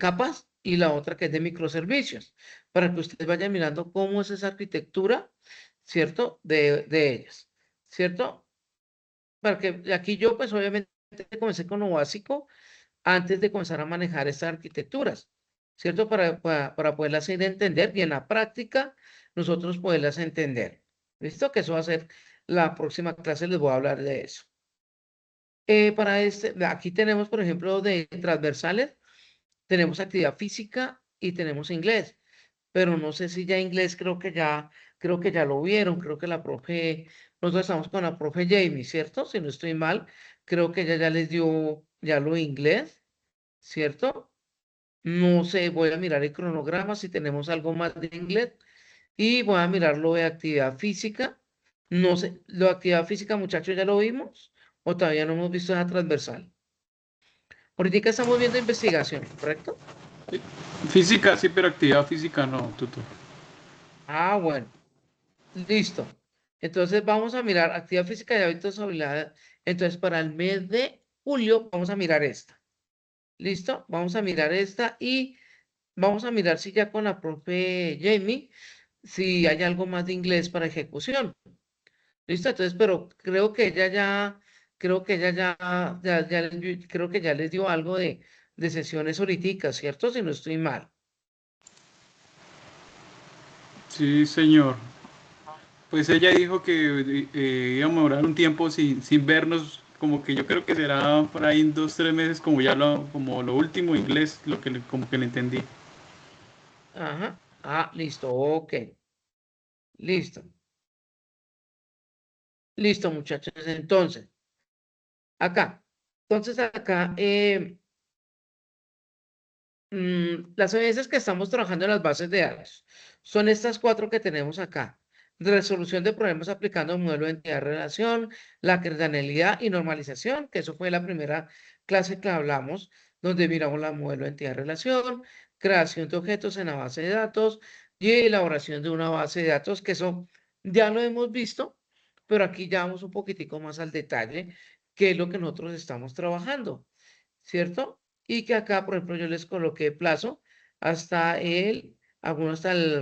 capas, y la otra que es de microservicios, para que ustedes vayan mirando cómo es esa arquitectura, ¿cierto? De ellas, ¿cierto? Para que aquí yo, pues obviamente comencé con lo básico antes de comenzar a manejar estas arquitecturas, ¿cierto? Para poderlas ir a entender y en la práctica nosotros poderlas entender. ¿Listo? Que eso va a ser la próxima clase, les voy a hablar de eso. Aquí tenemos, por ejemplo, de transversales, tenemos actividad física y tenemos inglés, pero no sé si ya inglés, creo que ya lo vieron, creo que nosotros estamos con la profe Jamie, ¿cierto? Si no estoy mal, creo que ella ya les dio ya lo de inglés, ¿cierto? No sé, voy a mirar el cronograma si tenemos algo más de inglés y voy a mirar lo de actividad física. No sé, lo de actividad física, muchachos, ¿ya lo vimos? ¿O todavía no hemos visto esa transversal? Ahorita estamos viendo investigación, ¿correcto? Física, sí, pero actividad física no, tutor. Ah, bueno, listo. Entonces vamos a mirar actividad física y hábitos obligados. Entonces para el mes de julio vamos a mirar esta. ¿Listo? Vamos a mirar esta y vamos a mirar si ya con la profe Jamie, si hay algo más de inglés para ejecución. ¿Listo? Entonces, pero creo que ella creo que ya les dio algo de sesiones ahorita, ¿cierto? Si no estoy mal. Sí, señor. Pues ella dijo que íbamos a durar un tiempo sin vernos, como que yo creo que será por ahí en 2, 3 meses, como como lo último inglés, como que le entendí. Ajá. Ah, listo, ok. Listo. Listo, muchachos. Entonces, acá. Entonces, acá, las evidencias que estamos trabajando en las bases de datos son estas 4 que tenemos acá. Resolución de problemas aplicando un modelo de entidad-relación, la cardinalidad y normalización, que eso fue la primera clase que hablamos, donde miramos la modelo de entidad-relación, creación de objetos en la base de datos y elaboración de una base de datos, que eso ya lo hemos visto, pero aquí ya vamos un poquitico más al detalle, que es lo que nosotros estamos trabajando, ¿cierto? Y que acá, por ejemplo, yo les coloqué plazo algunos hasta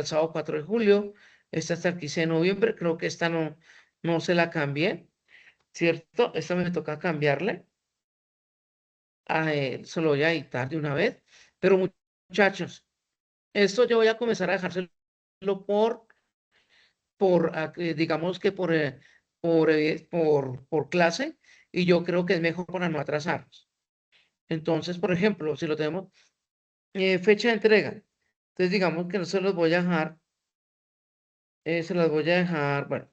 el sábado 4 de julio, esta hasta el 15 de noviembre, creo que esta no se la cambié, ¿cierto? Esta me toca cambiarle, se lo voy a editar de una vez, pero muchachos, esto yo voy a comenzar a dejárselo digamos que por clase, y yo creo que es mejor para no atrasarnos. Entonces, por ejemplo, si lo tenemos, fecha de entrega. Entonces, digamos que no se los voy a dejar, se las voy a dejar, bueno,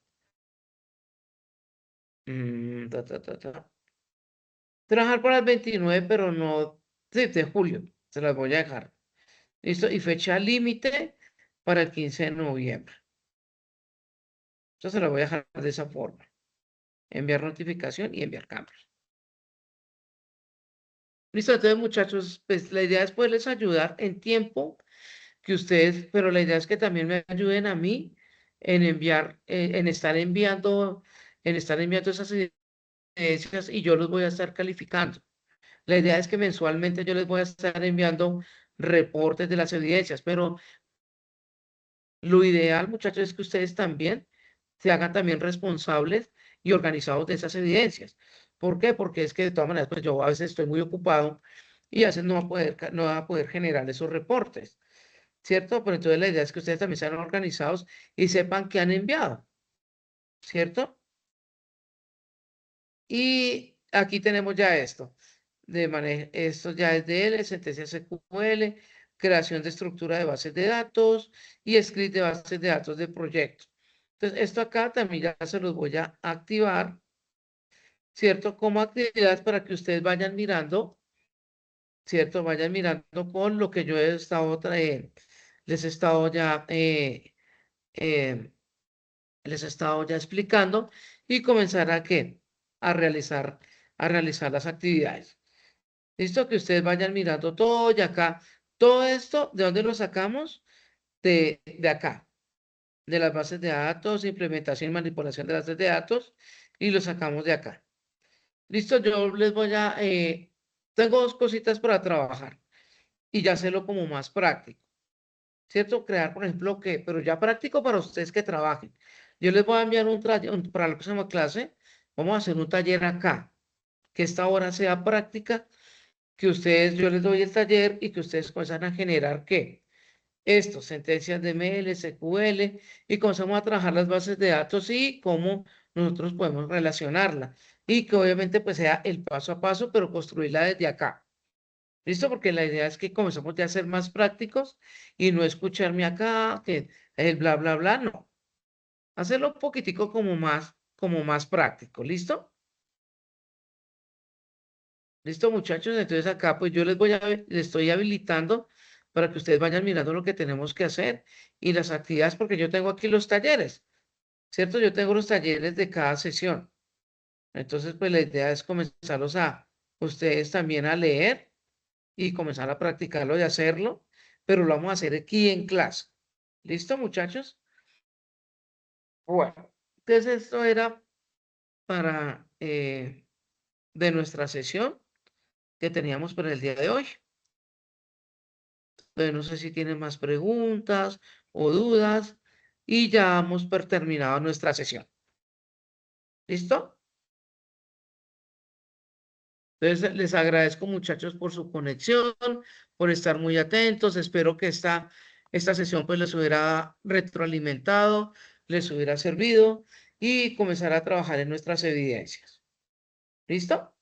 trabajar para el 29, pero no, sí, de julio, se las voy a dejar. ¿Listo? Y fecha límite para el 15 de noviembre. Yo se las voy a dejar de esa forma. Enviar notificación y enviar cambios. Listo, entonces muchachos, pues la idea es poderles ayudar en tiempo que ustedes, pero la idea es que también me ayuden a mí en enviar, en estar enviando esas evidencias y yo los voy a estar calificando. La idea es que mensualmente yo les voy a estar enviando reportes de las evidencias, pero lo ideal, muchachos, es que ustedes también se hagan también responsables y organizados de esas evidencias. ¿Por qué? Porque es que de todas maneras, pues yo a veces estoy muy ocupado y a veces no va a poder generar esos reportes, ¿cierto? Pero entonces la idea es que ustedes también sean organizados y sepan qué han enviado, ¿cierto? Y aquí tenemos ya esto. Esto ya es de L, sentencia SQL, creación de estructura de bases de datos y script de bases de datos de proyecto. Entonces, esto acá también ya se los voy a activar, ¿cierto? Como actividades para que ustedes vayan mirando, ¿cierto? Vayan mirando con lo que yo he estado trayendo. Les he estado ya, eh, les he estado ya explicando y comenzar a qué? A realizar, a realizar las actividades. Listo, que ustedes vayan mirando todo y acá. Todo esto, ¿de dónde lo sacamos? De acá, de las bases de datos, implementación y manipulación de las bases de datos, y lo sacamos de acá. Listo, yo les voy tengo 2 cositas para trabajar y ya hacerlo como más práctico, ¿cierto? Crear, por ejemplo, pero ya práctico para ustedes que trabajen. Yo les voy a enviar para la próxima clase, vamos a hacer un taller acá, que esta hora sea práctica, yo les doy el taller y que ustedes comienzan a generar, ¿qué? Esto, sentencias de ML, SQL, y comenzamos a trabajar las bases de datos y cómo nosotros podemos relacionarla. Y que obviamente pues sea el paso a paso, pero construirla desde acá. ¿Listo? Porque la idea es que comenzamos ya a ser más prácticos y no escucharme acá, que el bla, bla, bla, no. Hacerlo un poquitico como más práctico. ¿Listo? Listo, muchachos. Entonces acá pues les estoy habilitando para que ustedes vayan mirando lo que tenemos que hacer y las actividades, porque yo tengo aquí los talleres, ¿cierto? Yo tengo los talleres de cada sesión. Entonces, pues la idea es comenzarlos a ustedes también a leer y comenzar a practicarlo y hacerlo, pero lo vamos a hacer aquí en clase. ¿Listo, muchachos? Bueno, entonces esto era para de nuestra sesión que teníamos para el día de hoy. Entonces, no sé si tienen más preguntas o dudas y ya hemos terminado nuestra sesión. ¿Listo? Entonces, les agradezco, muchachos, por su conexión, por estar muy atentos. Espero que esta sesión pues les hubiera retroalimentado, les hubiera servido y comenzar a trabajar en nuestras evidencias. ¿Listo?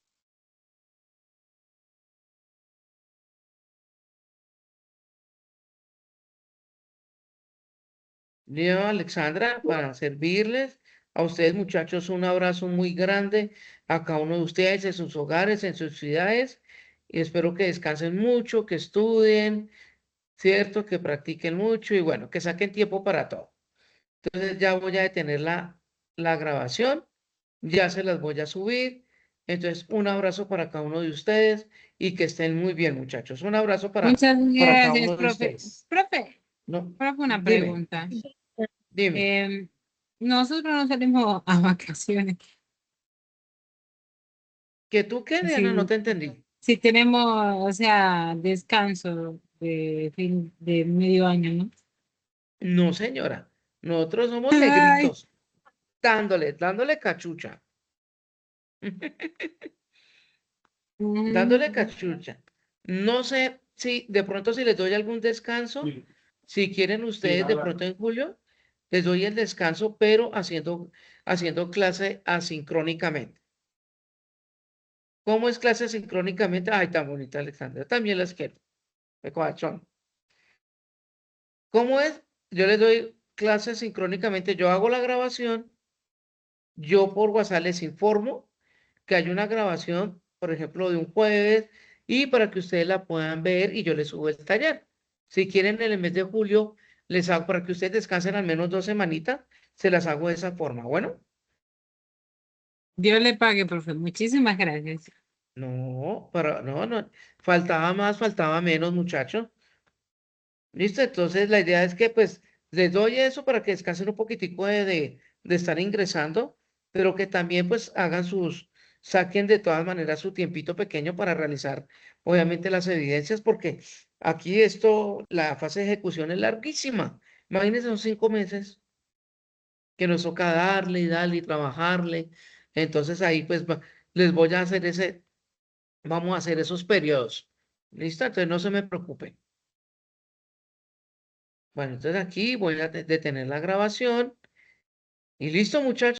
Leo, Alexandra, para servirles. A ustedes, muchachos, un abrazo muy grande a cada uno de ustedes en sus hogares, en sus ciudades. Y espero que descansen mucho, que estudien, ¿cierto? Que practiquen mucho y bueno, que saquen tiempo para todo. Entonces ya voy a detener la grabación, ya se las voy a subir. Entonces, un abrazo para cada uno de ustedes y que estén muy bien, muchachos. Un abrazo Muchas para cada gracias, uno de profe. ustedes. Profe, No, profe, una dime, pregunta. dime. Nosotros no salimos a vacaciones. ¿Que tú qué, Diana? No Si, te entendí. si tenemos, o sea, descanso de fin de medio año, ¿no? No, señora. Nosotros somos Ay, negritos, dándole cachucha. Dándole mm, cachucha. No sé si de pronto si les doy algún descanso, si quieren ustedes de pronto en julio, les doy el descanso, pero haciendo clase asincrónicamente. ¿Cómo es clase asincrónicamente? Ay, tan bonita, Alexandra. También las quiero. De corazón. ¿Cómo es? Yo les doy clase sincrónicamente. Yo hago la grabación. Yo por WhatsApp les informo que hay una grabación, por ejemplo, de un jueves, y para que ustedes la puedan ver y yo les subo el taller. Si quieren en el mes de julio, les hago para que ustedes descansen al menos 2 semanitas, se las hago de esa forma. Bueno, Dios le pague, profe. Muchísimas gracias. no, faltaba más, faltaba menos, muchachos. Listo, entonces la idea es que pues les doy eso para que descansen un poquitico de estar ingresando, pero que también pues saquen de todas maneras su tiempito pequeño para realizar obviamente las evidencias, porque aquí la fase de ejecución es larguísima. Imagínense, son 5 meses que nos toca darle y darle y trabajarle. Entonces ahí pues les voy a hacer vamos a hacer esos periodos. ¿Listo? Entonces no se me preocupen. Bueno, entonces aquí voy a detener la grabación y listo, muchachos.